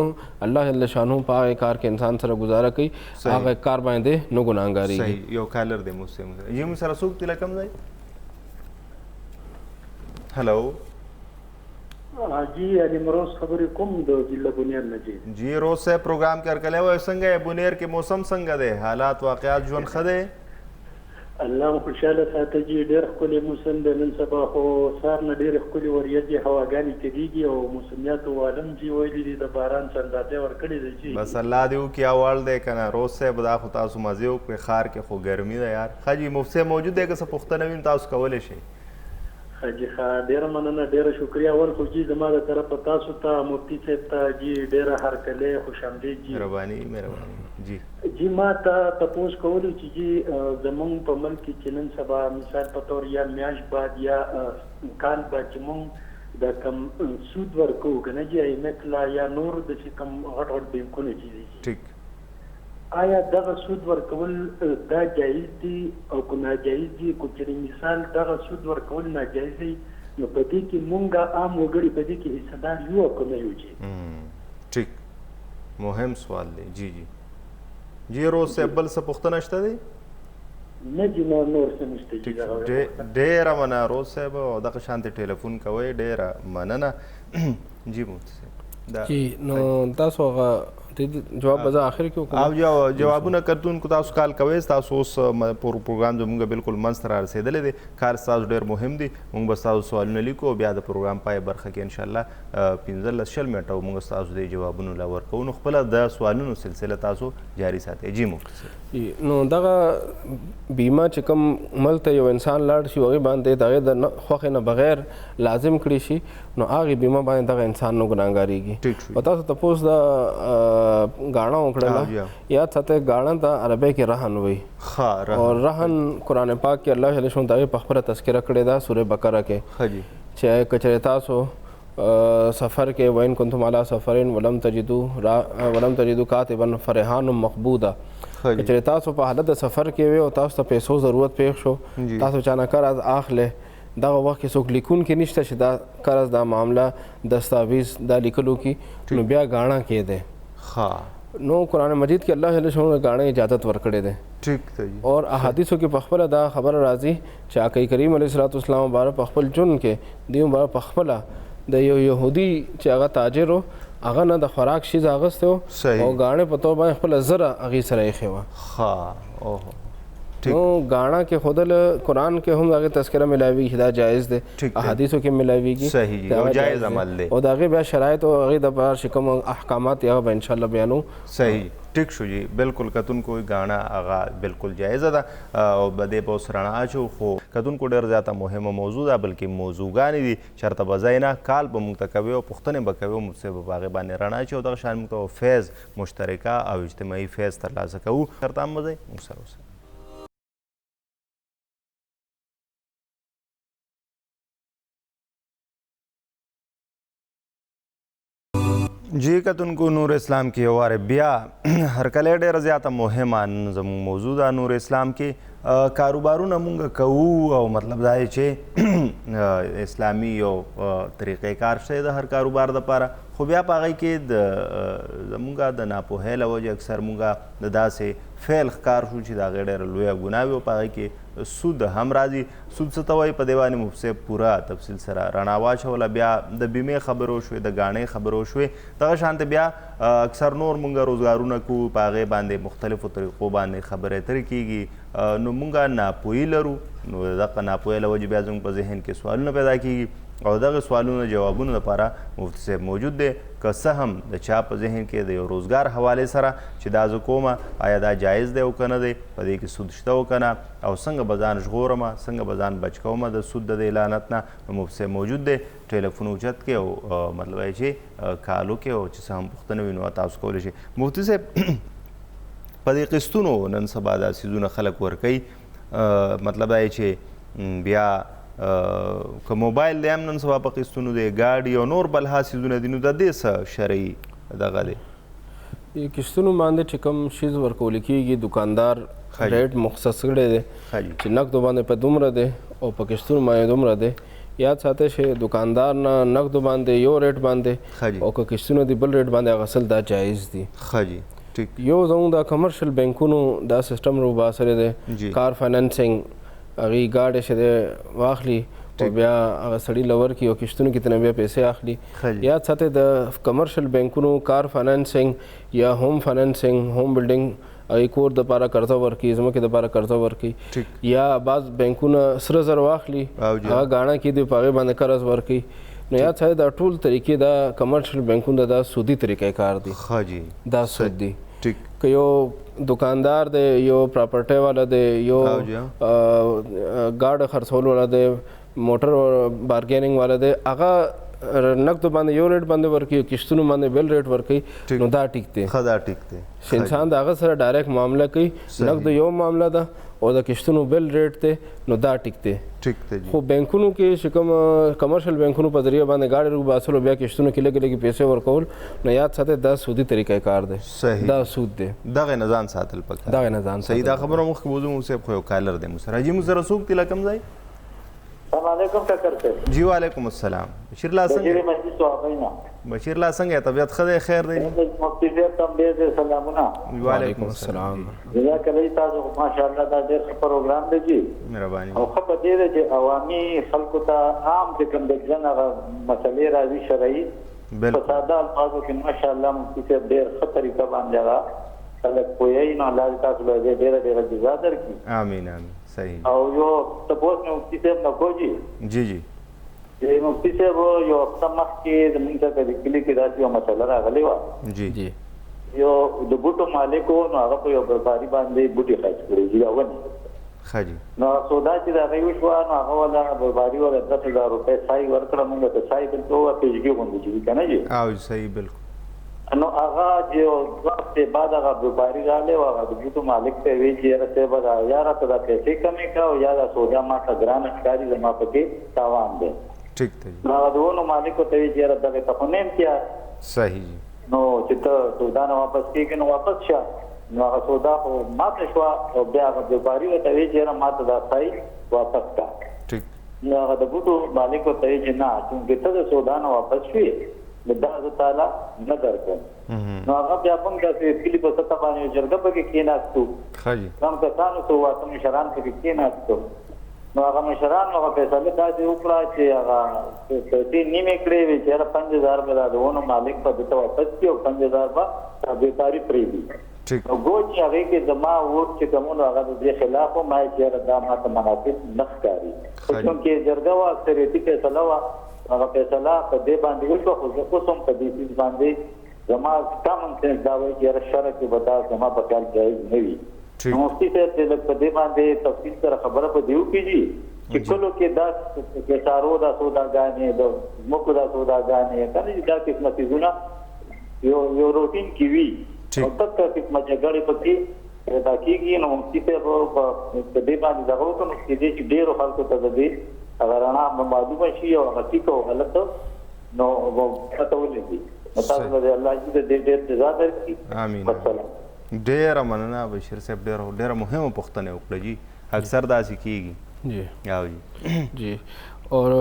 الله جل شانه په هغې کار کې انسان سره ګزاره کوي هغه کار باندې نه ګناهګارېږي. صحیح. یو کالر دی موږ یې موږ سره څوک دی له کوم ځای؟ هلو جی علي مروز خبرې کوم د ضلع بونیر نه جی. جی روز صاحب پروګرام کې هرکلی وایو څنګه یې بونیر کې موسم څنګه دی حالات واقعات ژوند ښه دی؟ الله مو خوشحاله ساته جی ډېر ښکلی موسم دی نن سبا خو سهار نه ډېرې ښکلې وریځې هواګانې تېرېږي او موسمیاتو عالم جی ویلي دي د باران چندادی ورکړې ده جی. بس الله دې وکړي اول دی که نه روز صاحب دا خو تاسو مزې وکړئ ښار کې خو ګرمي ده یار. ښه جي مفتی صاحب موجود دی که څه پوښتنه وي تاسو کولی شئ. ښه جي ښه ډېره مننه ډېره شکریه. اول خو جي زما د طرفه تاسو ته مفتي صاحب ته جي ډېره هرکلی خوشامدید جي. مهرباني جي. جی ما ته تپوس کولو چې جی زمونږ په ملک کې چې نن سبا مثال په طور یا میاشت بعد یا کال بعد چې مونږ د کم سود ورکوو که نه جی ایمک لا یا نور د چې کم غټ غټ بینکونه چې دي ټیک آیا دغه سود ورکول دا جایز دي او که ناجایز دي که چېرې مثال دغه سود ورکول ناجایز دی نو په دې کې مونږ عام وګړي په دې کې حصهدار یو او که نه یو جی. ټیک مهم سوال دی. جی جی جی روز صاحب بل څه پوښتنه شته دی؟ نه جی نور څه نشته جی. ډېره مننه روز صاحب او دغه شانتې ټلیفون کوئ ډېره مننه. جی مفتي صاحب جی نو تاسو هغه جواب به زه آخر کې وکړم. او جوابونه کتونکو تاسو کال کوئ تاسو اوس پروګرام زموږ بالکل منځ ته را رسېدلی دی کار ستاسو ډېر مهم دی موږ به ستاسو سوالونه لیکو بیا د پروګرام پای برخه کې انشاءالله 15-20 منټه موږ ستاسو د جوابونو لا ورکوو نو خپله د سوالونو سلسله تاسو جاري ساتئ. جی مفتي صاحب نو دغه بیمه چې کوم ملک ته یو انسان لاړ شي هغې باندې د هغې د خوښې نه بغیر لازم کړي شي نو هغې بیمه باندې دغه انسان نه ګناهګارېږي. او تاسو تپوس د غاڼه وکړله یاد ساتئ غاڼه د عربی کې رهن وي او رهن قرآن پاک کې الله جل شانه د هغې په خپله تذکره کړې ده سورې بقره کې چې کچره تاسو سفر کې وین کنتم علی سفرین ولم تجدو کاتبا فرحان مقبودا کچره تاسو په حالت د سفر کې وي او تاسو ته پیسو ضرورت پیښ شو تاسو چانه قرض اخله دغه وخت کې څوک لیکون کې نشته چې دا قرض دا معامله دستاویز دا لیکلو کې نو بیا غاڼه کې ده نو قرآن مجید کې الله جل شانه غاڼه اجازت ورکړي ده ٹھیک ته اور احادیثو کې په خپل دا خبر راځي چې آقا کریم علیه الصلوۃ والسلام مبارک په خپل جون کې دیو مبارک په خپل د یو يهودي چې هغه تاجر و هغه نه د خوراک شیز اغسته او غاڼه په تو باندې خپل زره هغه سره یې خوا ها اوه نو غاڼه کې خودل قرآن کې هم هغه تذکرہ ملاوي دا جایز ده احادیثو کې ملاويږي صحیح او جایز عمل ده او داغه بیا شرایط او هغه د بار شکم احکامات یا به ان شاء الله بیانو صحیح ٹھیک شو جی بالکل کتون کوئی غاڼه هغه بالکل جایز ده او بده په سرنا اچو خو کتون کو ډیر زیاته مهمه موضوع ده بلکې موضوعګان دي شرط بزاینا کال به متکوي او پښتنه بکوي مصیب باغ باندې رڼا چې دغه شان متو فیض مشترکه او اجتماعي فیض ترلاسه کوو شرط هم مزه مسروسه جی کتونکو نور اسلام کې واره بیا هر کله ډېر زیاته مهمه زموږ موضوع ده نور اسلام کې کاروبارونه مونږ کوو او مطلب دا چې اسلامي یو طریقې کار شته د هر کاروبار دپاره خو بیا په هغې کې د زمونږ د ناپوهۍ له وجې اکثر مونږ د داسې فعل ښکار شو چې د هغې ډېره لویه ګناه وي او په هغې کې سود هم راځي سود څه ته وایي په دې باندې مفصل پوره تفصیل سره رڼا واچوله بیا د بیمې خبرو شوې د ګاڼې خبرو شوې دغه شانته بیا اکثر نور مونږ روزګارونه کوو په هغې باندې مختلفو طریقو باندې خبرې اترې کېږي نو مونږ ناپوهي لرو نو دغه ناپوهۍ له وجې بیا زموږ په ذهن کې سوالونه پیدا کېږي او دغه سوالونو جوابونو لپاره مفتي صاحب موجود دی که څه هم د چا په ذهن کې د یو روزګار حوالې سره چې دا زه کومه آیا دا جایز دی او که نه دی په دې کې سود شته او که نه او څنګه به ځان ژغورمه څنګه به ځان بچ کومه د سود د دې لعنت نه نو مفتي صاحب موجود دی ټلیفون اوچت کې او مطلب چې کال وکړي او چې څه هم پوښتنه وي نو تاسو کولی شئ مفتي صاحب په دې قسطونو نن سبا دا څیزونه خلک ورکوي مطلب دا چې بیا که موبایل دی هم نن سبا په قسطونو دی گاډي او نور بلها څیزونه دي نو د دې څه شرعي دغه دی قسطونو باندې چې کوم شیز ورکول کېږي دکاندار ریټ مخصص کړی دی چې نقدو باندې په دومره دی او په قسطونو باندې دومره دی یاد ساتئ چې دکاندار نه نقدو باندې یو ریټ باندې او که قسطونو دی بل ریټ باندې اخیستل دا جایز دي یو زموږ د کمرشل بینکونو دا سیسټم روباسره دی کار فاینانسینګ هغې ګاډی چې دی واخلي او بیا هغه سړي لور کړي او قسطونو کې ترنه بیا پیسې اخلي یاد ساتئ د کمرشل بینکونو کار فاینانسینګ یا ہوم فاینانسینګ ہوم بلډینګ هغې کور دپاره قرضه ورکړي ځمکې دپاره قرضه ورکړي یا بعض بینکونه سره زر واخلي هغه ګاڼه کې دی په هغې باندې قرض ورکړي نو یاد ساتئ دا ټول طریقې دا کمرشل بینکونه دا سودي طریقې کار دی دا سود دی که یو دکاندار دی یو پراپرټۍ والا دی یو ګاډ خرڅول والا دی موټر بارګیننګ والا دی هغه نقدو باندې یو ریټ باندې ورکوي قسطونو باندې بل ریټ ورکوي نو دا ټیک دی چې انسان د هغه سره ډایرکټ معامله کوي نقدو یو معامله ده او د قسطونو بل ریټ دی نو دا ټیک دی خو بینکونو کې چې کوم کمرشل بینکونو په ذریعه باندې ګاډي روباسل او بیا قسطونو کې لږې لږې پیسې ورکول نو یاد ساتئ دا سودي طریقه کار دی دا سود دی دغه نه ځان ساتل پکار دغه نه ځان صحیح دا خبره مخکې موضوع مو صاحب خو یو کالر دی مو سره حاجي مو سره څوک دی له کوم ځای السلام علیکم ټکر صاحب جی وعلیکم السلام بشیر الله څنګه بشیر الله څنګه طبیعت ښه دی خیر دی مفتی صاحب ته ډېر سلامونه وعلیکم السلام جزاک الله تاسو ماشاءالله دا ډېر ښه پروګرام دی جی مهرباني او ښه په دې دی چې عوامي خلکو ته عام چې کوم د ژوند هغه مسلې راځي شرعي په ساده الفاظو کې ماشاءالله مفتی صاحب ډېر ښه طریقه باندې هغه خلک پوهیږي نو الله تاسو له دې ډېره جزا درکړي امین امین صحیح او یو تاسو نو مفتی صاحب نو کوجی جی جی مفتی صاحب یو هفته مخکې زموږ ته د کلي کې داسې یوه مسله راغلې وه جی یو د بوټو مالک و نو هغه په یو بیپاري باندې بوټي خرڅ کړي دي ونې نو سودا چې د هغې وشوه نو هغه ولا بیپاري ولا 10,000 روپۍ سای ورکړه موږ ته سای دلته وه پیژګي غوندې چې وي که نه جي صحیح بالکل نو هغه چې دوه هفتې بعد هغه بیپاري راغلی و هغه د بوټو مالک ته یې ویل چې یاره صاحبه دا یا راته دا پیسې کمې کړه او یا دا سودا ما ته ګرانه ښکاري زما پکې تاوان دی ټیک دی نو هغه د ونو مالکو ته وایي چې یاره دغې ته خو نه امتیاز صحیح جی نو چې ته سودا نه واپس کېږې نو واپس شه نو هغه سودا خو ماته شوه او بیا هغه بیوپاري ورته وایي چې یاره ماته دا ځای واپس کړه ټیک نو هغه د بوټو مالک ورته وایي چې نه چونکې ته د سودا نه واپس شوې نو دا زه تعالی نه درکوم نو هغه بیا هم داسې کلي په سطح باندې یو جرګه پکې کېناستو ښه جي کم کسانو څو واته مشران پکې کېناستو نو هغه مشران هغه فیصله داسې وکړه چې هغه پیسې نیمې کړې وې چې یاره 5000 به دا د ونو مالک به دته واپس کړي او 5000 به بیکاري پرېږدي نو ګو چې هغې کې زما ووټ چې کومونو هغه د دې خلاف و ما چې یاره دا ماته مناسب نه ښکاري خو چونکې جرګه وه اکثریتي فیصله وه هغه فیصله په دې باندې وشوه خو زه اوس هم په دې څیز باندې زما کامن سینس دا وایي چې یاره شرع کې به دا زما په خیال جایز نه وي نو مفتي صاحب چې لږ په دې باندې تفصیل سره خبره په دې وکړي چې کلو کې دا کسارو دا سوداګانې د ځمکو دا سوداګانې که نه چې دا قسمه څیزونه یو روټین کې وي او دغه قسمه جګړې پکې پیدا کېږي نو مفتي صاحب په دې باندې دغه وکړو نو کېدای چې ډېرو خلکو ته د دې هغه رڼا معلومه شي او هغه ټیک او غلط نو پته ولګي نو تاسو ته الله دې ډېر جزا درکړي امین ډېره مننه بشیر صاحب ډېره مهمه پوښتنه وکړه جی اکثر داسې کېږي جی او جی جی اور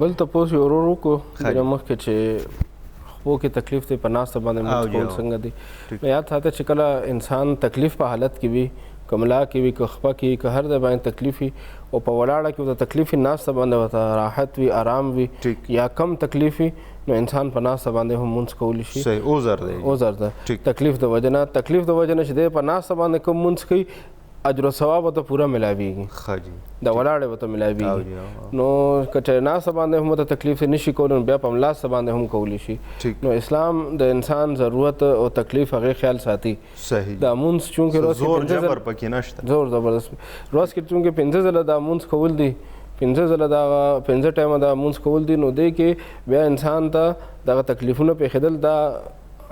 بل تپوس یو ورو کو د مخکې چې خپو کې تکلیف ته په ناسته باندې موږ کول څنګه دي یاد ساته چې کله انسان تکلیف په حالت کې وي کملا کې وي که خپه کې که هر ځای باندې تکلیف وي او په ولاړه کې ورته تکلیف ناسته باندې ورته راحت وي آرام وي یا کم تکلیف وي نو انسان په ناسته باندې هم مونځ کولی شي صحیح عذر دی تکلیف د وجه نه چې دی په ناسته باندې کم مونځ کوي اجر و ثواب ورته پوره ملاویږي د ولاړې ورته ملاویږي نو که چېرې ناسته باندې هم ورته تکلیف نشي کولی نو بیا په هملاسته باندې هم کولی شي نو اسلام د انسان ضرورت او تکلیف هغې خیال ساتي دا مونځ چونکې زور جبر پکې نشته زور زبردست ورځ کې چونکې 5 ځله دا مونځ کول دي 5 ځله دا 5 ټایمه دا مونځ کول دي نو دی کې بیا انسان ته دغه تکلیفونه پېښېدل دا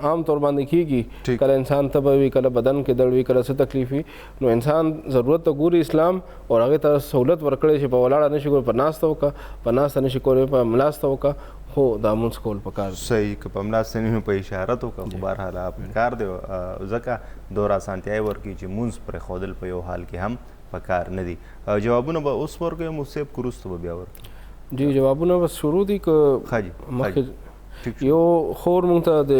عام طور باندې کېږي کله انسان ته به وي کله بدن کې درد وي کله څه تکلیف وي نو انسان ضرورت ته ګوري اسلام او هغې ته سهولت ورکړی چې په ولاړه نشي کولی په ناسته وکړه په ناسته نشي کولی په ملاسته وکړه خو دا مونځ کول پکار صحیح که په ملاسته نه په اشارت وکړه خو بهرحال پکار دی ځکه دور اسانتیاوې ورکوي چې مونځ پرېښودل په یو حال کې هم پکار نه دي جوابونه به اوس ورکوي مصیب که وروسته به بیا ورکوي جی جوابونه بس شروع دي که مخکې یو خور مونږ ته د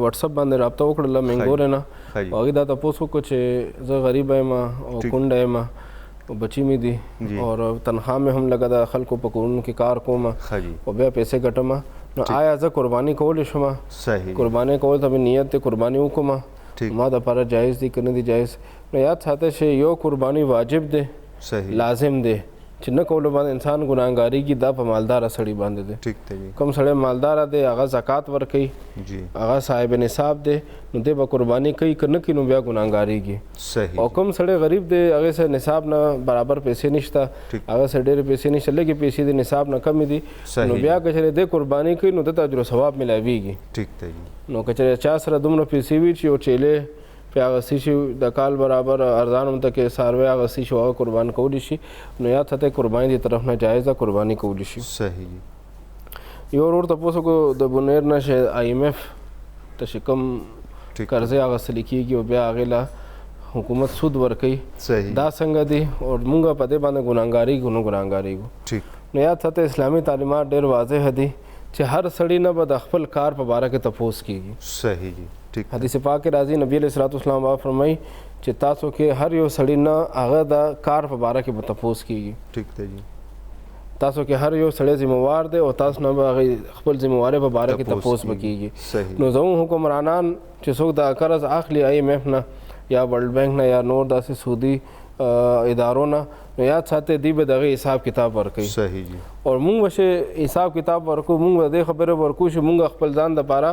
واتساپ باندې رابطه وکړله مینګورې نه هغې دا تپوس وکړو چې زه غریب یم او کونډه یم بچی مې دي او تنخوا مې هم لګه د خلکو په کورونو کې کار کوم او بیا پیسې ګټم نو آیا زه قرباني کولی شم قرباني کول ته مې نیت دی قرباني وکړم ما دپاره جایز دي که نه دي جایز نو یاد ساته چې یو قرباني واجب دی لازم دی چې نه کولو باندې انسان ګناهګارېږي دا په مالداره سړي باندې دی کوم سړی مالداره دی هغه زکات ورکوي هغه صاحب نصاب دی نو دی به قرباني کوي که نه کوي نو بیا ګناهګارېږي او کوم سړی غریب دی هغې سره نصاب نه برابر پیسې نشته هغه سره ډېرې پیسې نشته لږې پیسې د نصاب نه کمې دي نو بیا که چېرې دی قرباني کوي نو دته اجر و ثواب ملاویږي نو که چېرې چا سره دومره پیسې وي چې یو چیلې پې اغوستی شي د کال برابر ارزان هم ته کې څاروی اغوستی شي هغه قربان کولی شي نو یاد ساتئ قرباني دې طرف نه جایز ده قرباني کولی شي صحیح یو ورور تپوس وکړو د بونیر نه چې IMF ته چې کوم قرضې اغوستلی کېږي او بیا هغې له حکومت سود ورکوي دا څنګه دي او موږ په دې باندې ګناهګارېږو نه ګناهګارېږو نو یاد ساتئ اسلامي تعلیمات ډېر واضح دي چې هر سړي نه به د خپل کار په باره کې تپوس کېږي صحیح حدیث پاک کې راځي نبی علیہ الصلوۃ والسلام فرمایي چې تاسو کې هر یو سړی نه هغه د کار په باره کې به تپوس کېږي ټیک دی تاسو کې هر یو سړی ذمہوار دی او تاسو نه به هغې خپل ذمہوارۍ په باره کې تپوس به کېږي نو زموږ حکمرانان چې څوک د قرض اخلي IMF نه یا ورلډ بینک نه یا نور داسې سودي ادارو نه نو یاد ساتئ دوی به د هغې حساب کتاب ورکوي صحیح جی او موږ به حساب کتاب ورکو موږ به دې خبرې ورکو چې موږ خپل ځان دپاره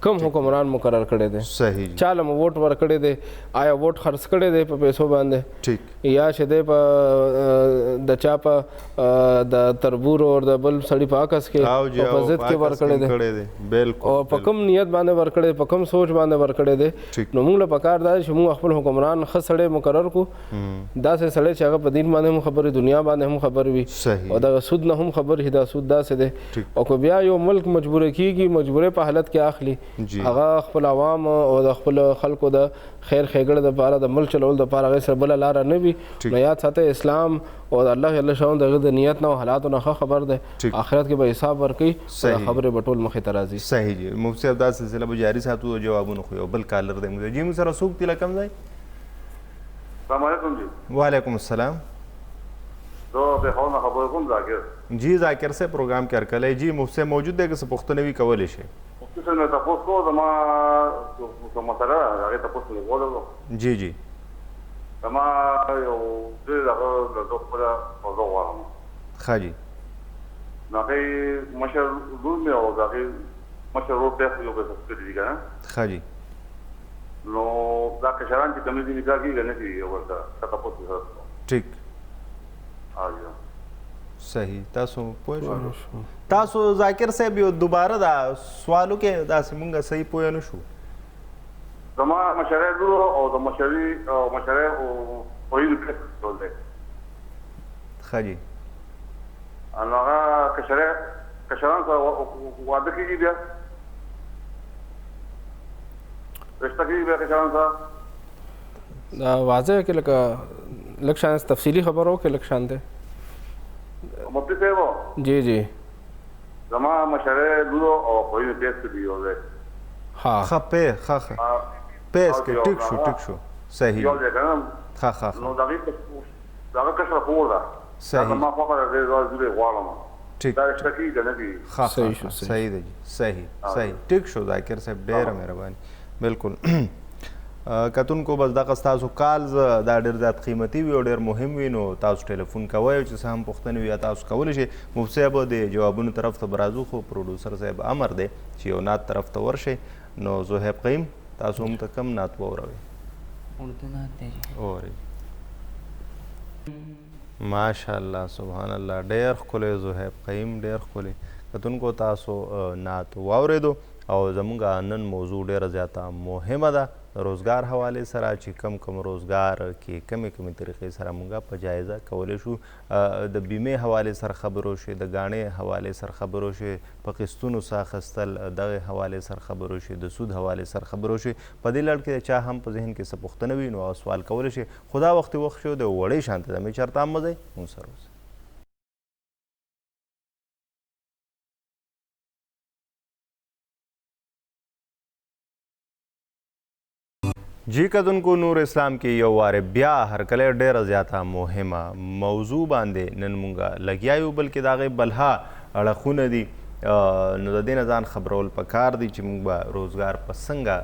کم حکمران مقرر کړی دی صحیح چاله مو ووټ ورکړی دی آیا ووټ خرڅ کړی دی په پیسو باندې یا چې دی په د چا په د تربور او د بل سړي په عکس کې په ضد کې ورکړی دی او په کوم نیت باندې ورکړی په کوم سوچ باندې ورکړی دی نو موږ له پکار دا چې موږ خپل حکمران ښه سړی مقرر کړو داسې سړی چې هغه په دین باندې هم خبر دنیا باندې هم خبر وي او دا سود نه هم خبر هي دا سود داسې دی او که بیا یو ملک مجبوره کیږي مجبورې په حالت کې اخلي هغه خپل عوام او د خپل خلکو د خیر ښېګړې دپاره د ملک چلولو دپاره هغې سره بله لاره نه وي نو یاد ساتئ اسلام او الله جل شانه د هغه د نیت نه او حالاتو نه ښه خبر دی آخرت کې به حساب ورکوي او خبرې به ټول مخې ته راځي. صحیح جی مفتی صاحب دا سلسله به جاري ساتو جوابونه خو یو بل کالر دی جی موږ سره څوک دی له کوم ځای؟ السلام علیکم جی. وعلیکم السلام. زه پېښور نه خبرې کوم ذاکر. جی ذاکر صاحب پروګرام کې هرکلی جی مفتی صاحب موجود دی که څه پوښتنې وي کولی شئ. مفتی صاحب نه تپوس کوو زما مسله ده هغې تپوس مې کولی وو. جی جی زما یو زوی د هغه د زه خپله موضوع غواړم. ښه جی. نو هغې مشر لور مې او د هغې مشر ورور بیا خو یو بل څه کړي دي که نه. ښه جی. نو دا کشران چې کوم دي نکاح کېږي نه کېږي ورته ښه تپوس مې سره. ټیک. صحیح تاسو پوه شو تاسو ذاکر صاحب یو دوباره دا سوالو کې داسې مونږ صحیح پوه نه شو. زما مشرې لور او د مشرې خویندو ټول دی. ښه جي. نو هغه کشران سره واده کېږي بیا رشته کېږي بیا کشران سره. دا واضح کې لکه لږ شان تفصیلي خبر وکړې لږ شان دی. مفتی صاحب جی جی زما مشرې لور او خویندو پیس کې دی یو ځای. ها ښه پیس کې ټیک شو صحیح. یو ځای که نه ښه نو د هغه کشره خور ده. صحیح. زما خوښه ده ډېر زوی غواړم. ټیک. دا رشته کېږي که نه کېږي. صحیح دی جی صحیح ټیک شو ذاکر صاحب ډېره مهرباني بالکل. کتونکو بس دغه ستاسو کالز دا ډېر زیات قیمتي وي او ډېر مهم وي نو تاسو ټلیفون کوئ چې څه هم پوښتنې وي یا تاسو کولی شئ. مفتی صاحب د جوابونو طرف ته به راځو خو پروډوسر صاحب امر دی چې یو نعت طرف ته ورشئ. نو زهیب قیم تاسو هم ته کم نعت واوروئ؟ اردو نعت دی. اورئ ماشاءالله سبحان الله ډېر ښکلی زهیب قیم ډېر ښکلی. کتونکو تاسو نعت واورېدو او زموږ نن موضوع ډېره زیاته مهمه ده د روزګار حوالې سره چې کم روزګار کې کمې طریقې سره موږ په جایزه کولی شو. د بیمې حوالې سره خبرو شي د ګاڼې حوالې سره خبرو شي په قسطونو څه اخیستل دغې حوالې سره خبرو شي د سود حوالې سره خبرو شي. په دې لړ کې چا هم په ذهن کې څه پوښتنه وي نو هغه سوال کولی شي. خو دا وخت شو د وړۍ شانته ده مې چېرته هم مه ځئ مونږ سره اوسئ. جی کتونکو نور اسلام کې یو وارې بیا هرکلی ډېره زیاته مهمه موضوع باندې نن مونږ لګیا یو بلکې د هغې بلها اړخونه دي نو د دې نه ځان خبرول پکار دي چې مونږ به روزګار په څنګه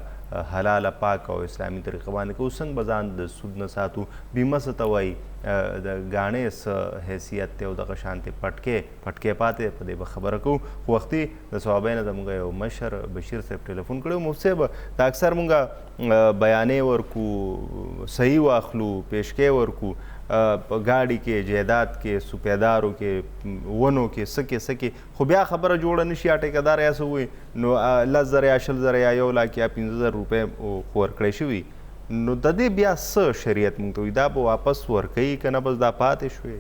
حلاله پاک او اسلامي طریقه باندې کوو څنګه به ځان د سود نه ساتو. بیمه څه ته وایي د ګاڼې څه حیثیت دی او دغه شانتې پټکې پاتې په دې به خبره کوو. خو وختي د صوابۍ نه زموږ یو مشر بشیر صاحب ټلیفون کړی و. مفتی صاحب دا اکثر مونږ بیانې ورکو صحیح واخلو پیشکې ورکو په ګاډي کې جایداد کې سپیدارو کې ونو کې څه کې خو بیا خبره جوړه نه شي یا ټیکهدار یا څه ووایي نو 10,000 یا 20,000 یا 1,00,000 یا 15,000 روپۍ خو ورکړی شوي نو د دې بیا څه شریعت موږ ته وایي دا به واپس ورکوي که نه بس دا پاتې شوې؟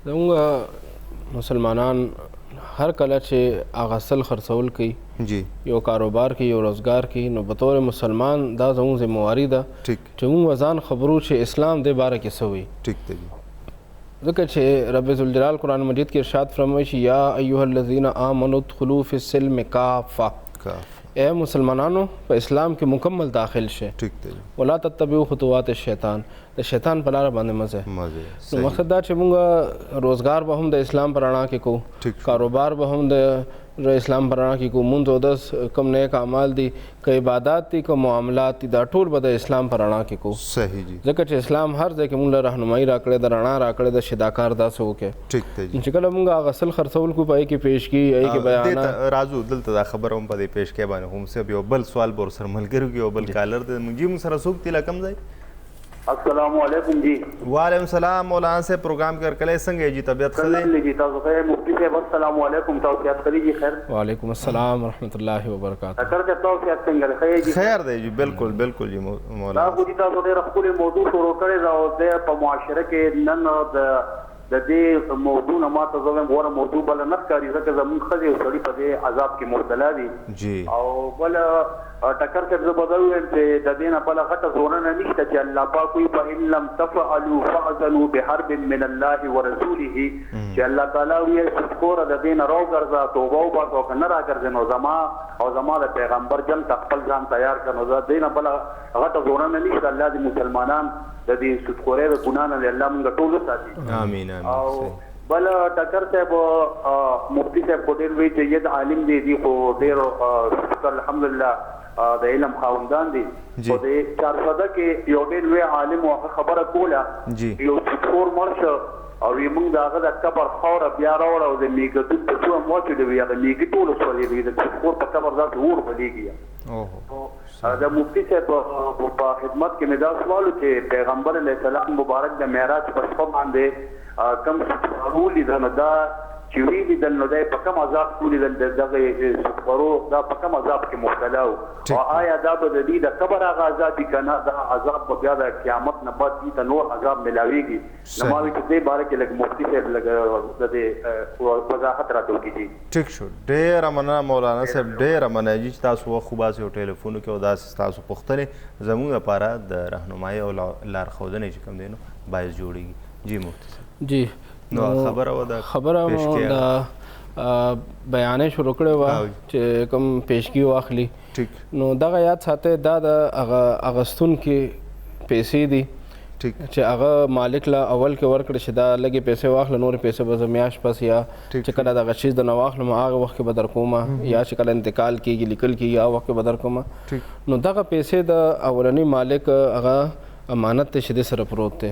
زموږ مسلمانان هر کله چې هغه سل خرڅول کوي جی یو کاروبار کې یو روزګار کې نو بطور مسلمان دا زموږ ذمہواري ده چې موږ ځان خبرو چې اسلام دې باره کې څه وایي. ټیک دی. ځکه چې رب ذوالجلال قرآن مجید کې ارشاد فرمایي چې یا ایها الذین آمنوا ادخلوا فی السلم کافة اے مسلمانانو په اسلام کې مکمل داخل شئ. ټیک دی. ولا تتبعوا خطوات الشیطان د شیطان په لاره باندې مه ځئ. نو مقصد دا چې موږ روزګار به هم د اسلام په رڼا کې کوو کاروبار به هم د اسلام په رڼا کې کوو مونځ او دس کم نیک اعمال دي که عبادات دي که معاملات دي دا ټول به د اسلام په رڼا کې کوو. صحیح جی. ځکه چې اسلام هر ځای کې مونږ له رهنمایي راکړې ده رڼا راکړې ده چې دا کار داسې وکړې. ټیک دی. چې کله مونږ هغه سل خرڅول کوو په هغې کې پیشکي هغې کې بیانات راځو دلته دا خبره هم په دې پیشکۍ باندې هم صاحب یو بل سوال به ورسره ملګرو کې یو بل کالر دی جی مونږ سره څوک دی له کوم ځای؟ अस्सलाम वालेकुम जी। वालेकुम सलाम मौलाना से प्रोग्राम कर कले संगे जी तबीयत खैर जी ताज़ो खैर मुफ्ती साहब अस्सलाम वालेकुम तौसियात करी जी खैर। वालेकुम अस्सलाम व रहमतुल्लाहि व बरकातहू। कर के तौसियात संगे खैर जी खैर दे जी बिल्कुल बिल्कुल जी मौलाना दा गुजी ताज़ो दे रखुल मौजू शुरू करे दा दे प मुआशरे के नन د دې موضوع نه ما ته زوم غوړه موضوع بل نه کاری ځکه زمون خځې سړی په دې عذاب کې مبتلا دي جی او بل ټکر کې زه بدلو چې د دې نه بل غټه زونه نه نشته چې الله پاک وي په ان لم تفعلوا فاذنوا بحرب من الله ورسوله چې الله تعالی وي شکر د دې نه راوګرځا توبه او با کنه راګرځي نو زما د پیغمبر جن خپل ځان تیار کړو د دې نه بل غټه زونه نه نشته الله دې مسلمانان د دې شکرې د ګنا نه الله موږ ټول ساتي امين او بل ټکر صاحب مفتی صاحب کو ډیر وی چې ید عالم دی خو ډیر الحمدلله د علم خاوندان دي خو د 400 کې یو ډیر وی عالم او خبره کوله یو څور مرشه او موږ داغه د قبر خور بیا راوړ او د میګدو په څو موچ دی وی د میګ ټول سولې دی د څور په قبر ځات ور بلیږي اوه دا مفتی صاحب په خدمت کې مدا سوالو چې پیغمبر علیه السلام مبارک د معراج په شپه باندې کم ضروري دا چې وی دل نو د په کم عذاب کولی دغه سفرو دا په کم عذاب کې مبتلا او آیا دا د دې د قبر غازات کنه دا عذاب په بیا د قیامت نه بعد دې نور عذاب ملاويږي نماوي چې دې باره کې لګ مفتی صاحب لګ د دې وضاحت راټول کیږي ټیک شو ډېر مننه مولانا صاحب ډېر مننه چې تاسو خو باسي ټلیفون کې او داس تاسو پوښتنه زموږ لپاره د راهنمایي او لارښودنې چې کوم دی نو باعث جوړیږي جی مفتی صاحب جی نو خبره د بیانې شروع کړې وه چې کوم پیشګي واخلي نو دغه یاد ساتئ دا د اغستونکي پیسې دي چې هغه مالک له اول کې ورکړي چې دا لږې پیسې واخله نورې پیسې به زه میاشت پس یا چې کله دغه چیز د نه واخلم هغه وخت کې به درکومه یا چې کله انتقال کېږي لیکل کېږي هغه وخت کې به درکومه نو دغه پیسې د اولني مالک هغه امانت ته شدې سره پروت دی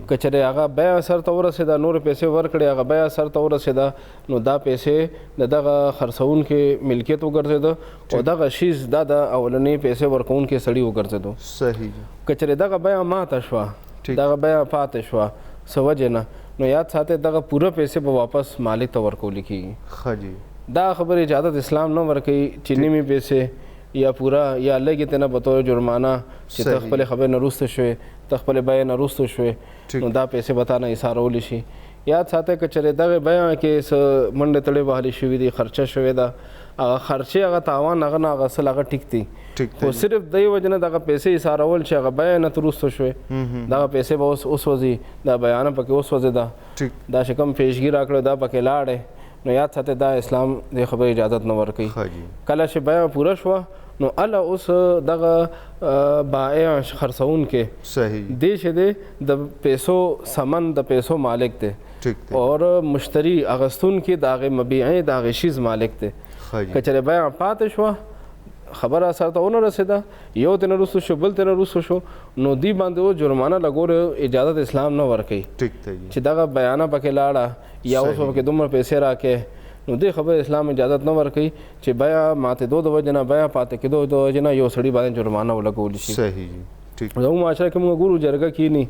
که چېرې هغه بیه سرته ورسېده نورې پیسې ورکړې هغه بیه سرته ورسېده نو دا پیسې د دغه خرڅوونکي ملکیت وګرځېده او دغه شیز دا د اولنۍ پیسې ورکوونکي سړي وګرځېدو که چېرې دغه بیه ماته شوه دغه بیه پاتې شوه څه وجې نه نو یاد ساتئ دغه پوره پیسې به واپس مالک ته ورکولی کېږي دا خبرې اجازت اسلام نه ورکوي چې نیمې پیسې یا پورا یا لګې ته نه به طور جرمانه چې ته خپلې خبرې نه وروسته شوې ته خپلې بیې نه وروسته شوې نو دا پیسې به تا نه ایسارولی شي یاد ساتئ که چېرې دغې بیه کې څه منډې تړې وهلې شوي دي خرچه شوې ده هغه خرچې هغه تاوان هغه نه اخیستل هغه ټیک دي خو صرف دې وجې نه دغه پیسې ایسارول چې هغه بیه نه ته وروسته شوې دغه پیسې به اوس وځي دا بیانه پکې اوس وځېده دا چې کوم پیشګي راکړی دا پکې لاړې نو یاد ساتئ دا اسلام دې خبرې اجازت نه ورکوي کله چې بیه پوره شوه نو الله اوس دغه بائع خرڅوونکی دی چې دی د پیسو سمن د پیسو مالک دی اور مشتری اغستونکی د هغې مبیعې د هغې شیز مالک دی که چېرې بیع پاتې شوه خبره سرته ونه رسېده یو ترې نه وروسته شو بل ترې نه وروسته شو نو دوی باندې اوس جرمانه لګولو اجازت اسلام نه ورکوي چې دغه بیانه پکې لاړه یا اوس به پکې دومره پیسې راکې نو دې خبر اسلام اجازت نه ورکوي چې بیه ماتېدو د وجې نه بیه پاتې کېدو د وجې نه یو سړي باندې جرمانه ولګولی شي زموږ معاشره کې موږ ګورو جرګه کینی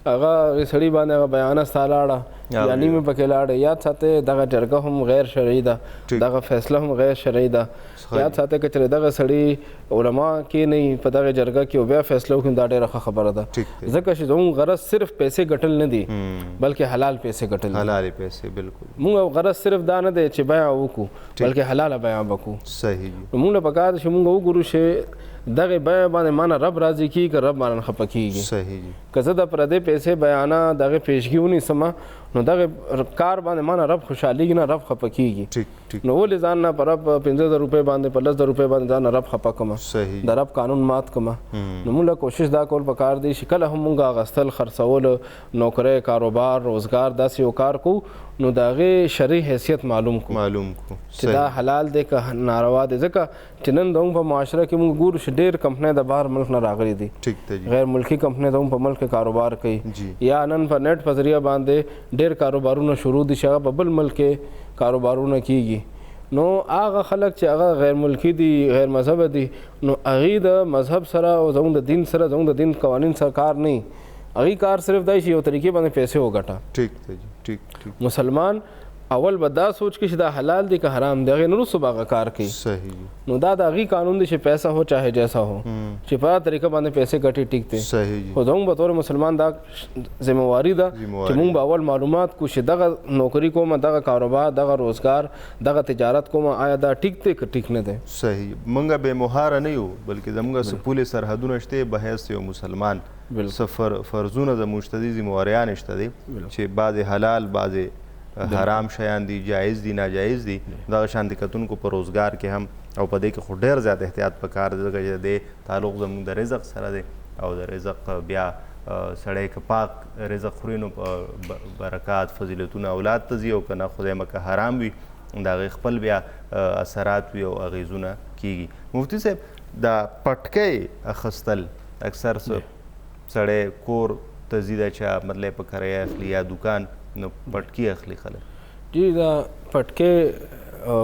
هغه سړي باندې هغه بیانه ستا لاړه یا نیمې پکې لاړه یاد ساتئ دغه جرګه هم غیر شرعي ده دغه فیصله هم غیر شرعي ده یاد ساتئ که چېرې دغه سړي علما کینی په دغه جرګه کې او بیا فیصله وکړي دا ډېره ښه خبره ده ځکه چې زموږ غرض صرف پیسې ګټل نه دي بلکې حلال پیسې ګټل حلالې پیسې بالکل موږ غرض صرف دا نه دی چې بیعه وکړو بلکې حلاله بیعه به کړو نو موږ له پکار ده چې موږ وګورو چې دغه بیعه باندې مانه رب راضي کېږي که رب مانه خفه کېږي که زه د پردې پیسې بیانه دغه پیشګي ونیسمه نو دغه کار باندې مانه رب خوشحالېږي نه رب خفه کېږي نو ولې ځان نه په رب 15,000 روپۍ باندې په 10,000 روپۍ باندې ځان نه رب خفه کړمه د رب قانون مات کړمه نو موږ له کوشش دا کول پکار دی چې کله هم موږ اخیستل خرڅول نوکری کاروبار روزګار داسې یو کار کوو نو د هغې شرعي حیثیت معلوم کو چې دا حلال دی که ناروا دی ځکه چې نن د موږ په معاشره کې موږ ګورو چې ډېر کمپنۍ د بهر ملک نه راغلي دي غیر ملکي کمپنۍ د موږ په ملک کې کاروبار کوي یا نن په نیټ په ذریعه باندې ډېر کاروبارونه شروع دي چې هغه په بل ملک کې کاروبارونه کیږي نو هغه خلک چې هغه غیر ملکی دي غیر مذهب دي نو هغې د مذهب سره او زموږ د دین سره زموږ د دین قوانین سره کار نه وي هغې کار صرف دی چې یو طریقې باندې پیسې وګټه ٹھیک دی جی ٹھیک مسلمان اول به دا سوچ کې چې دا حلال دی که حرام دی هغې نه وروسته به هغه کار کوي صحیح نو دا د هغې قانون دی چې پیسه هو چاہے جیسا ہو چې په طریقه باندې پیسې ګټي ټیک دی صحیح خو زموږ به طور مسلمان دا ذمہواري ده چې موږ به اول معلومات کو چې دغه نوکري کومه دغه کاروبار دغه روزګار دغه تجارت کومه آیا دا ټیک دی که ټیک نه دی صحیح موږ بې مهاره نه یو بلکې زموږ څه پولې سرحدونه شته به حیث یو مسلمان څه فرضونه زموږ شته دي ذمہواریان شته دي چې بعضې حلال بعضې حرام شیان دي جایز دي ناجایز دي دغه شانتي کتونکو په روزګار کې هم او په دې کې خو ډېر زیات احتیاط پکار دی ځکه چې د تعلق زموږ د رزق سره دی او د رزق بیا سړی که پاک رزق خوري نو په برکات فضیلتونه اولاد ته ځي او که نه خدای مکه حرام وي د هغې خپل بیا اثرات وي او اغېزونه کیږي مفتي صاحب دا پټکۍ اخیستل اکثر سړی کور ته ځي دا چا مطلب په کرایه اخلي یا دوکان نو پټکی اخلي خلک جی دا پټکې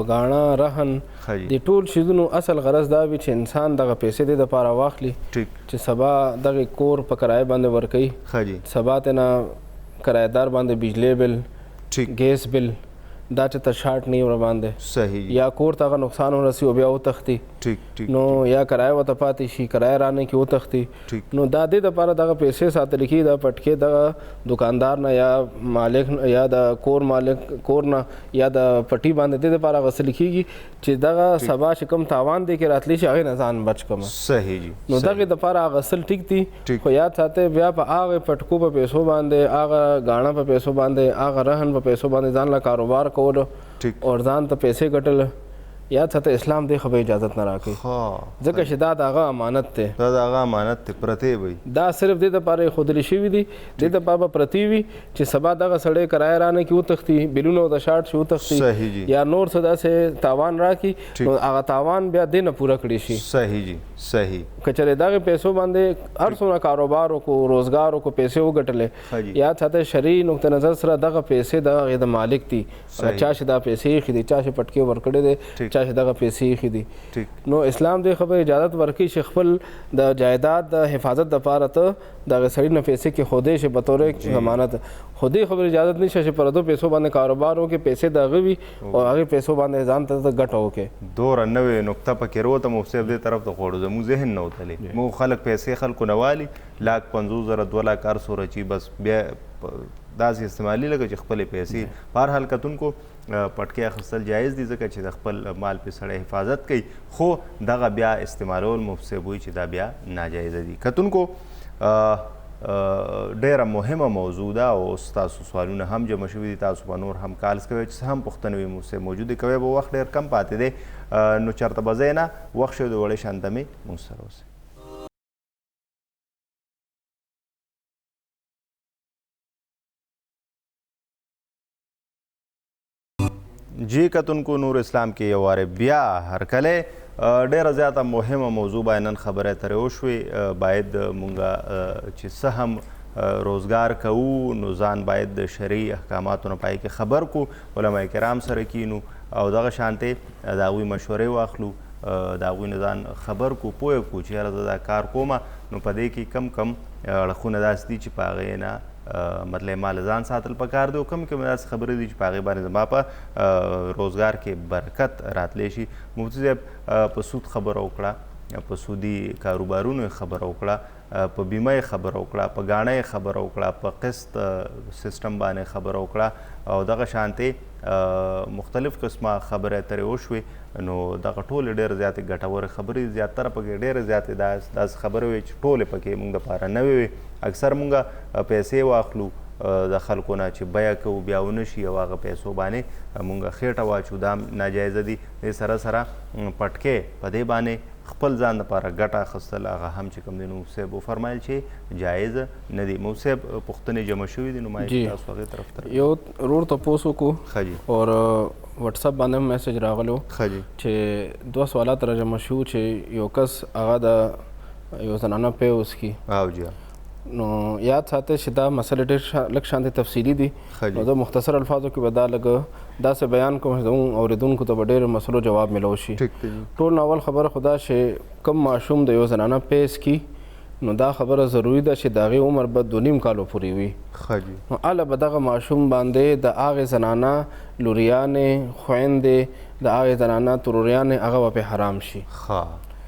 غاڼه رهن د ټول شیزونو اصل غرض دا وي چې انسان دغه پیسې د دپاره واخلي چې سبا دغه کور په کرایه باندې ورکوي سبا ته نه کرایهدار باندې بجلی بل ګیس بل دا چې ته شارټ نه ور باندې صحیح یا کور ته هغه نقصان ورسي او بیا وتښتي نو یا کرایه ورته پاتې شي کرایه رانه کې وتښتي نو دا دې دپاره دغه پیسې ساتل کېږي دا پټکې دغه دکاندار نه یا مالک یا د کور مالک کور نه یا د پټي باندې دې دپاره اخیستل کېږي چې دغه سبا چې کوم تاوان دی کې راتلی شي هغې نه ځان بچ کړم صحیح جي نو دغې دپاره اخیستل ټیک دي خو یاد ساتئ بیا په هغې پټکو په پیسو باندې هغه غاڼه په پیسو باندې هغه رهن په پیسو باندې ځان له کاروبار کولو اور ځان ته پیسې ګټل یاد ساته اسلام دې خو به اجازت نه راکوي ځکه چې دا د هغه امانت دی دا د هغه امانت دی پرتې وي دا صرف دې دپاره ښودلي شوي دي دې دپاره به پرتې وي چې سبا دغه سړی کرایه رانه کې وتښتي بلونه د شارټ شي وتښتي یا نور څه داسې تاوان راکړي نو هغه تاوان بیا دې نه پوره کړي شي صحیح جي صحیح که چېرې دغې پیسو باندې هر څومره کاروبار وکړو روزګار وکړو پیسې وګټلې یاد ساته شرعي نقطه نظر سره دغه پیسې د هغې د مالک دي چا چې دا پیسې ایښي دي چا چې پټکې ورکړی دی چا چې دغه پیسې ایښي دي نو اسلام دې خو به اجازت ورکړي چې خپل د جایداد د حفاظت دپاره ته دغه سړي نه پیسې کېښودی شي په طور ضمانت خو دې خبرې اجازت نشته چې پردو پیسو باندې کاروبار وکړي پیسې د هغه وي او هغې پیسو باندې ځان ته ګټه وکړي دوره نوې نقطه پکې روته مو صاحب دې طرف ته خوړو زموږ ذهن نه وتلی موږ خلک پیسې خلکو نه والي 150,000 2 لاک هر څومره چې بس بیا داسې استعمالي لکه چې خپلې پیسې په هر حال کتونکو پټکې اخیستل جایز دي ځکه چې د خپل مال پې سړی حفاظت کوي خو دغه بیا استعمالول مفتي صاحب وایي چې دا بیا ناجایزه دي کتونکو ډیره مهمه موضوع ده او ستاسو سوالونه هم جمع شوي دي تاسو به نور هم کالز کوئ چې څه هم پوښتنې وي مفتي صاحب موجود دي کوی به وخت ډېر کم پاتې دی نو چېرته به ځای نه وخت شوی د وړې شانتمې موږ سره اوسئ جی کتونکو نور اسلام کې یو وارې بیا هرکلی ډیره زیاته مهمه موضوع باید نن خبرې ترې وشوې باید مونږ چې څه هم روزګار کوو نو ځان باید د شرعي احکاماتو نه پای کې خبر کو علما کرام سره کینو او دغه شانتې د هغوی مشورې واخلو د هغوی نه ځان خبر کو پوه کو چې یاره زه دا کار کومه نو په دې کې کم کم اړخونه داسې دي چې په هغې نه مطلب مال ځان ساتل پکار دی او کم کم داسې خبرې دي چې په هغې باندې زما په روزګار کې برکت راتلی شي مفتي صاحب په سود خبره وکړه په سودي کاروبارونو یې خبره وکړه په بیمه یې خبره وکړه په ګاڼه یې خبره وکړه په قسط سیسټم باندې خبره وکړه او دغه شانتې مختلف قسمه خبرې ترې وشوې نو دغه ټولې ډېرې زیاتې ګټورې خبرې زیاتره پکې ډېرې زیاتې داسې خبرې وې چې ټولې پکې موږ دپاره نوې وې اکثر موږ پیسې واخلو د خلکو نه چې بیه کوو بیا ونه شي او هغه پیسو باندې موږ خېټه واچو دا هم ناجایزه دي دې سره سره پټکې په دې باندې خپل ځان دپاره ګټه اخیستل هغه هم چې کوم دی نو صاحب وفرمایل چې جایز نه دي مو صاحب پوښتنې جمع شوي دي نو ما تاسو هغې طرف ته یو ورور تپوس وکړو اور وټساپ باندې هم میسج راغلو چې 2 سوالات را جمع شو چې یو کس هغه د یو زنانه پی اوس کی او جی نو یاد ساتئ چې دا مسله ډېر لږ شانتې تفصیلي دي نو د مختصر الفاظو کې به دا لږ داسې بیان کوم چې زموږ اورېدونکو ته به ډېرو مسلو جواب میلو شي ټول اول خبره خو دا چې کوم ماشوم د یو زنانه پیس کی نو دا خبره ضروري ده چې د هغې عمر به 2.5 کالو پورې وي نو هله به دغه ماشوم باندې د هغې زنانه لوریانې خویندې د هغې زنانه تروریانې هغه به پرې حرام شي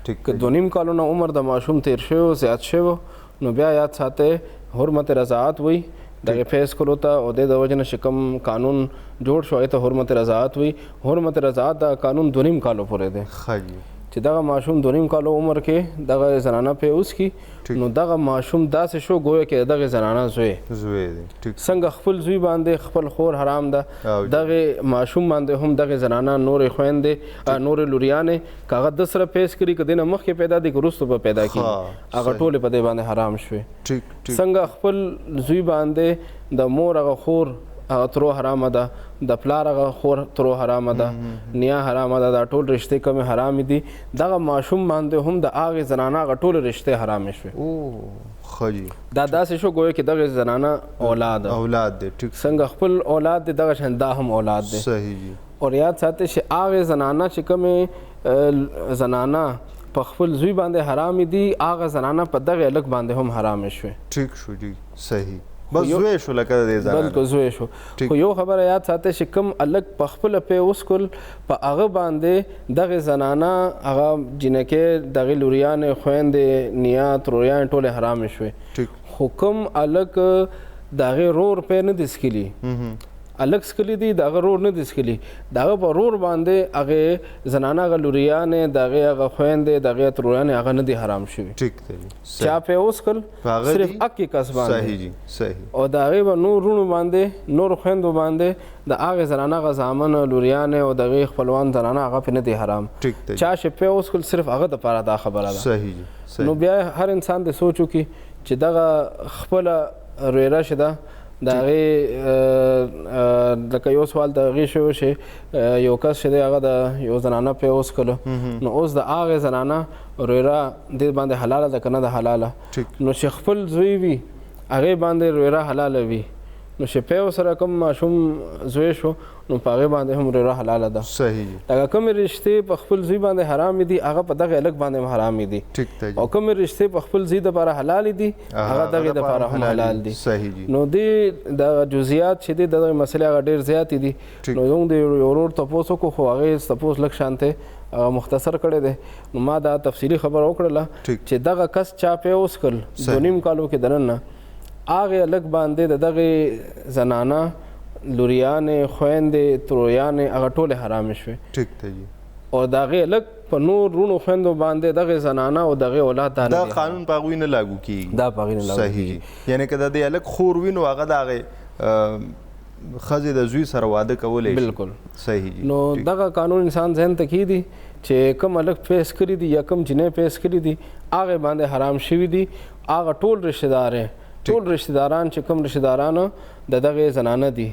که 2.5 کالو نه عمر د ماشوم تیر شوی و زیات شوی نو بیا یاد ساتئ حرمت رضاعت وي دغې فیض کولو ته او د وجې نه چې کوم قانون جوړ شو هغې ته حرمت رضاعت وي حرمت رضاعت دا قانون 2.5 کالو پورې دی چې دغه ماشوم 2.5 کالو عمر کې دغه زنانه پې اوس کی نو دغه ماشوم داسې شو گویا کې دغه زنانه زوی دی څنګه خپل زوی باندې خپل خور حرام ده دغه ماشوم باندې هم دغه زنانه نورې خویندې نورې لوریانې که هغه د سره پیس کړي که دې نه مخکې پیدا دي که وروسته به پیدا کړي هغه ټولې په دې باندې حرام شوې څنګه خپل زوی باندې د مور هغه خور هغه ترو حرامه ده د پلار هغه خور ترو حرامه ده نیا حرامه ده دا ټول رشتې کومې حرامې دي دغه ماشوم باندې هم د هغې زنانه هغه ټولې رشتې حرامې شوې دا داسې شو گویا کې دغه زنانه اولاد دی څنګه خپل اولاد دی دغه شان دا هم اولاد دی اور یاد ساتئ چې هغې زنانه چې کومې زنانه په خپل زوی باندې حرامې دي هغه زنانه په دغه هلک باندې هم حرامې شوې ټیک شو جی صحیح بس زوی شو لکه د دې زنانه بلکې زوی شو خو یو خبره یاد ساتئ چې کوم هلک په خپله پې وسکل په هغه باندې دغې زنانه هغه جینکې دغې لوریانې خویندې نیا تروریانې ټولې حرامې شوې خو کوم هلک د هغې رور پې نه دي څکلي هلک څکلي دي د هغه رور نه دي څکلي د هغه په رور باندې هغې زنانه هغه لوریانې د هغې هغه خویندې د هغې تروریانې هغه نه دي حرام شوي چا پې وسکل صرف حق کس باندې او د هغې به نور رونو باندې نور خویندو باندې د هغې زنانه هغه زامن لوریانې او د هغې خپلوان زنانه هغه پې نه دي حرام چا چې پې وسکل صرف هغه دپاره دا خبره ده نو بیا هر انسان دې سوچ وکړي چې دغه خپله رویره چې ده د هغې لکه یو سوال د هغې شوی چې یو کس چې دی هغه د یو زنانه پې وسکله نو اوس د هغې زنانه رویره دې باندې حلاله ده که نه ده حلاله نو چې خپل زوی وي هغې باندې رویره حلاله وي نو چې پې ورسره کوم ماشوم زوی شو نو په هغې باندې هم رویره حلاله ده لکه کومې رشتې په خپل زوی باندې حرامې دي هغه په دغه هلک باندې هم حرامې دي او کومې رشتې په خپل زوی دپاره حلالې دي هغه دغې دپاره هم حلال دي نو دې د جزئیات چې دي دغه مسلې هغه ډېر زیاتې دي نو زموږ د یو ورور تپوس وکړو خو هغې تپوس لږ شانتې مختصر کړی دی نو ما دا تفصیلي خبره وکړله چې دغه کس چا پې وسکل 2.5 کالو کې دننه هغې هلک باندې د دغې زنانه لوریانې خویندې ترویانې هغه ټولې حرامې شوې او د هغې هلک په نور رونو خویندو باندې دغې زنانه او دغې اولاد دا قانون په هغوی نه لاګو کېږي دا په هغوی نه لاګو کېږي یعنې که د دې هلک خور وي نو هغه د هغې ښځې د زوی سره واده کولی شي بلکل صحیح نو دغه قانون انسان ذهن ته کېږي چې کوم هلک پیس کړي دي یا کوم جنۍ پیس کړي دي هغې باندې حرام شوي دي هغه ټول رشته دار ټول رشته داران چې کوم رشته دارانو د دغې زنانه دي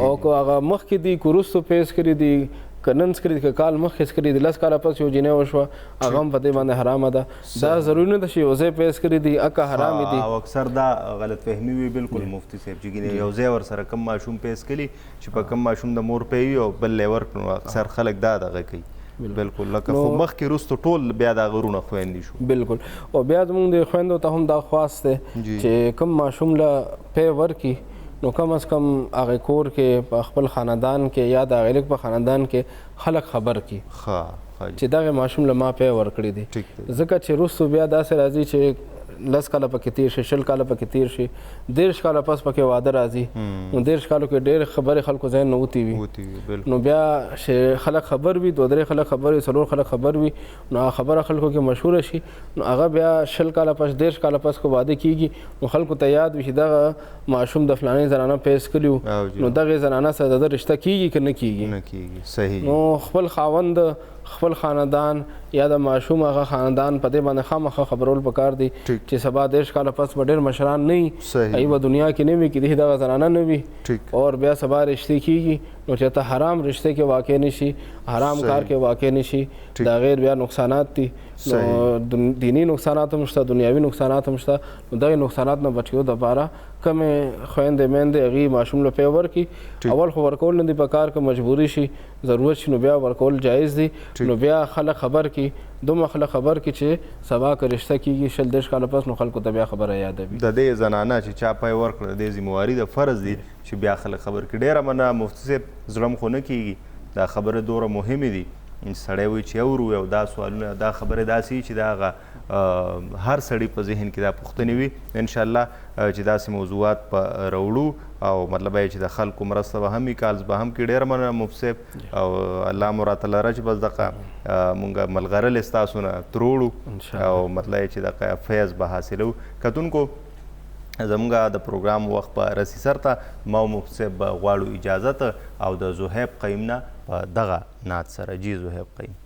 او که هغه مخکې دي که وروستو پیس کړي دي که نن څکړي دي که کال مخکې څکړي دي 10 کاله پس یو جنۍ وشوه هغه هم په دې باندې حرامه ده دا ضروري نه ده چې یو ځای پیس کړي دي اکه حرامې دي او اکثر دا غلط فهمي وي بلکل مفتي صاحب چې یو ځای ورسره کم ماشوم پیس کړي چې په کم ماشوم د مور پې وي او بل یې ورکړو اکثر خلک دا دغه کوي بلکل لکه خو مخکې وروسته ټول بیا د هغه رونه خویندې شو بلکل او بیا زموږ د خویندو ته هم دا خواست دی چې کوم ماشوم له پې ورکړي نو کم از کم هغې کور کې په خپل خاندان کې یا د هغې هلک په خاندان کې خلک خبر کړي چې دغې ماشوم له ما پې ورکړي دي ځکه چې وروستو بیا داسې راځي چې 10 کاله پکې تیر شي 20 کاله پکې تیر شي 30 کاله پس پکې واده راځي نو 30 کالو کې ډېرې خبرې خلکو ذهن نه وتې وي نو بیا چې خلک خبر وي 2-3 خلک خبر وي 4 خلک خبر وي نو هغه خبره خلکو کې مشهوره شي نو هغه بیا 20 کاله پس 30 کاله پس کو واده کېږي نو خلکو ته یاد وي چې دغه ماشوم د فلانۍ زنانه پیس کړي نو دغې زنانه سره د رشته کېږي که نه کېږي صحیح نو خپل خاوند خپل خاندان یا د ماشوم هغه خاندان په دې باندې خامخا خبرول پکار دی چې سبا 10 کاله پس به ډېر مشران نه وي ای به دنیا کې نه وي کې دغه زنانه نه وي اور بیا سبا رشتې کېږي نو چې ته حرام رشته کې واقع نشي حرام کار کې واقع نشي دا غیر بیا نقصانات دي نو دینی نقصانات هم شته دنیاوي نقصانات هم شته نو دغه نقصانات نه بچیو دپاره کمې خویندې میندې هغې ماشوم له پی ورکړي اول خو ورکول نه دي په کار که مجبوري شي ضرورت شي نو بیا ورکول جایز دي نو بیا خلک خبر کړي دومره خلک خبر کړي چې سبا که رشته کېږي 10 کاله پس نو خلکو ته بیا خبره یادوي د دې زنانه چې چا پی ورکړه د دې ذمواري د فرض دی چې بیا خلک خبر کړي ډېره مننه مفتي صاحب زړه م خو نه کېږي دا خبره دومره مهمې دي سړی وایي چې اورو او دا سوالونه دا خبرې داسې چې دا هغه هر سړي په ذهن کې دا پوښتنې وي انشاءالله چې داسې موضوعات په راوړو او مطلب یې چې د خلکو مرسته به هم وي کالز به هم کړي ډېره مننه مفتي صاحب او الله مو راته لره چې بس دغه مونږ ملغرلې ستاسو نه تروړو او مطلب یې چې دغه فیض به حاصلو کتونکو زموږ د پروګرام وخت په رسي سر ته ما او مفتي صاحب غواړو اجازت او د زهیب قیم نه په دغه نعت سره جی زهیب قیم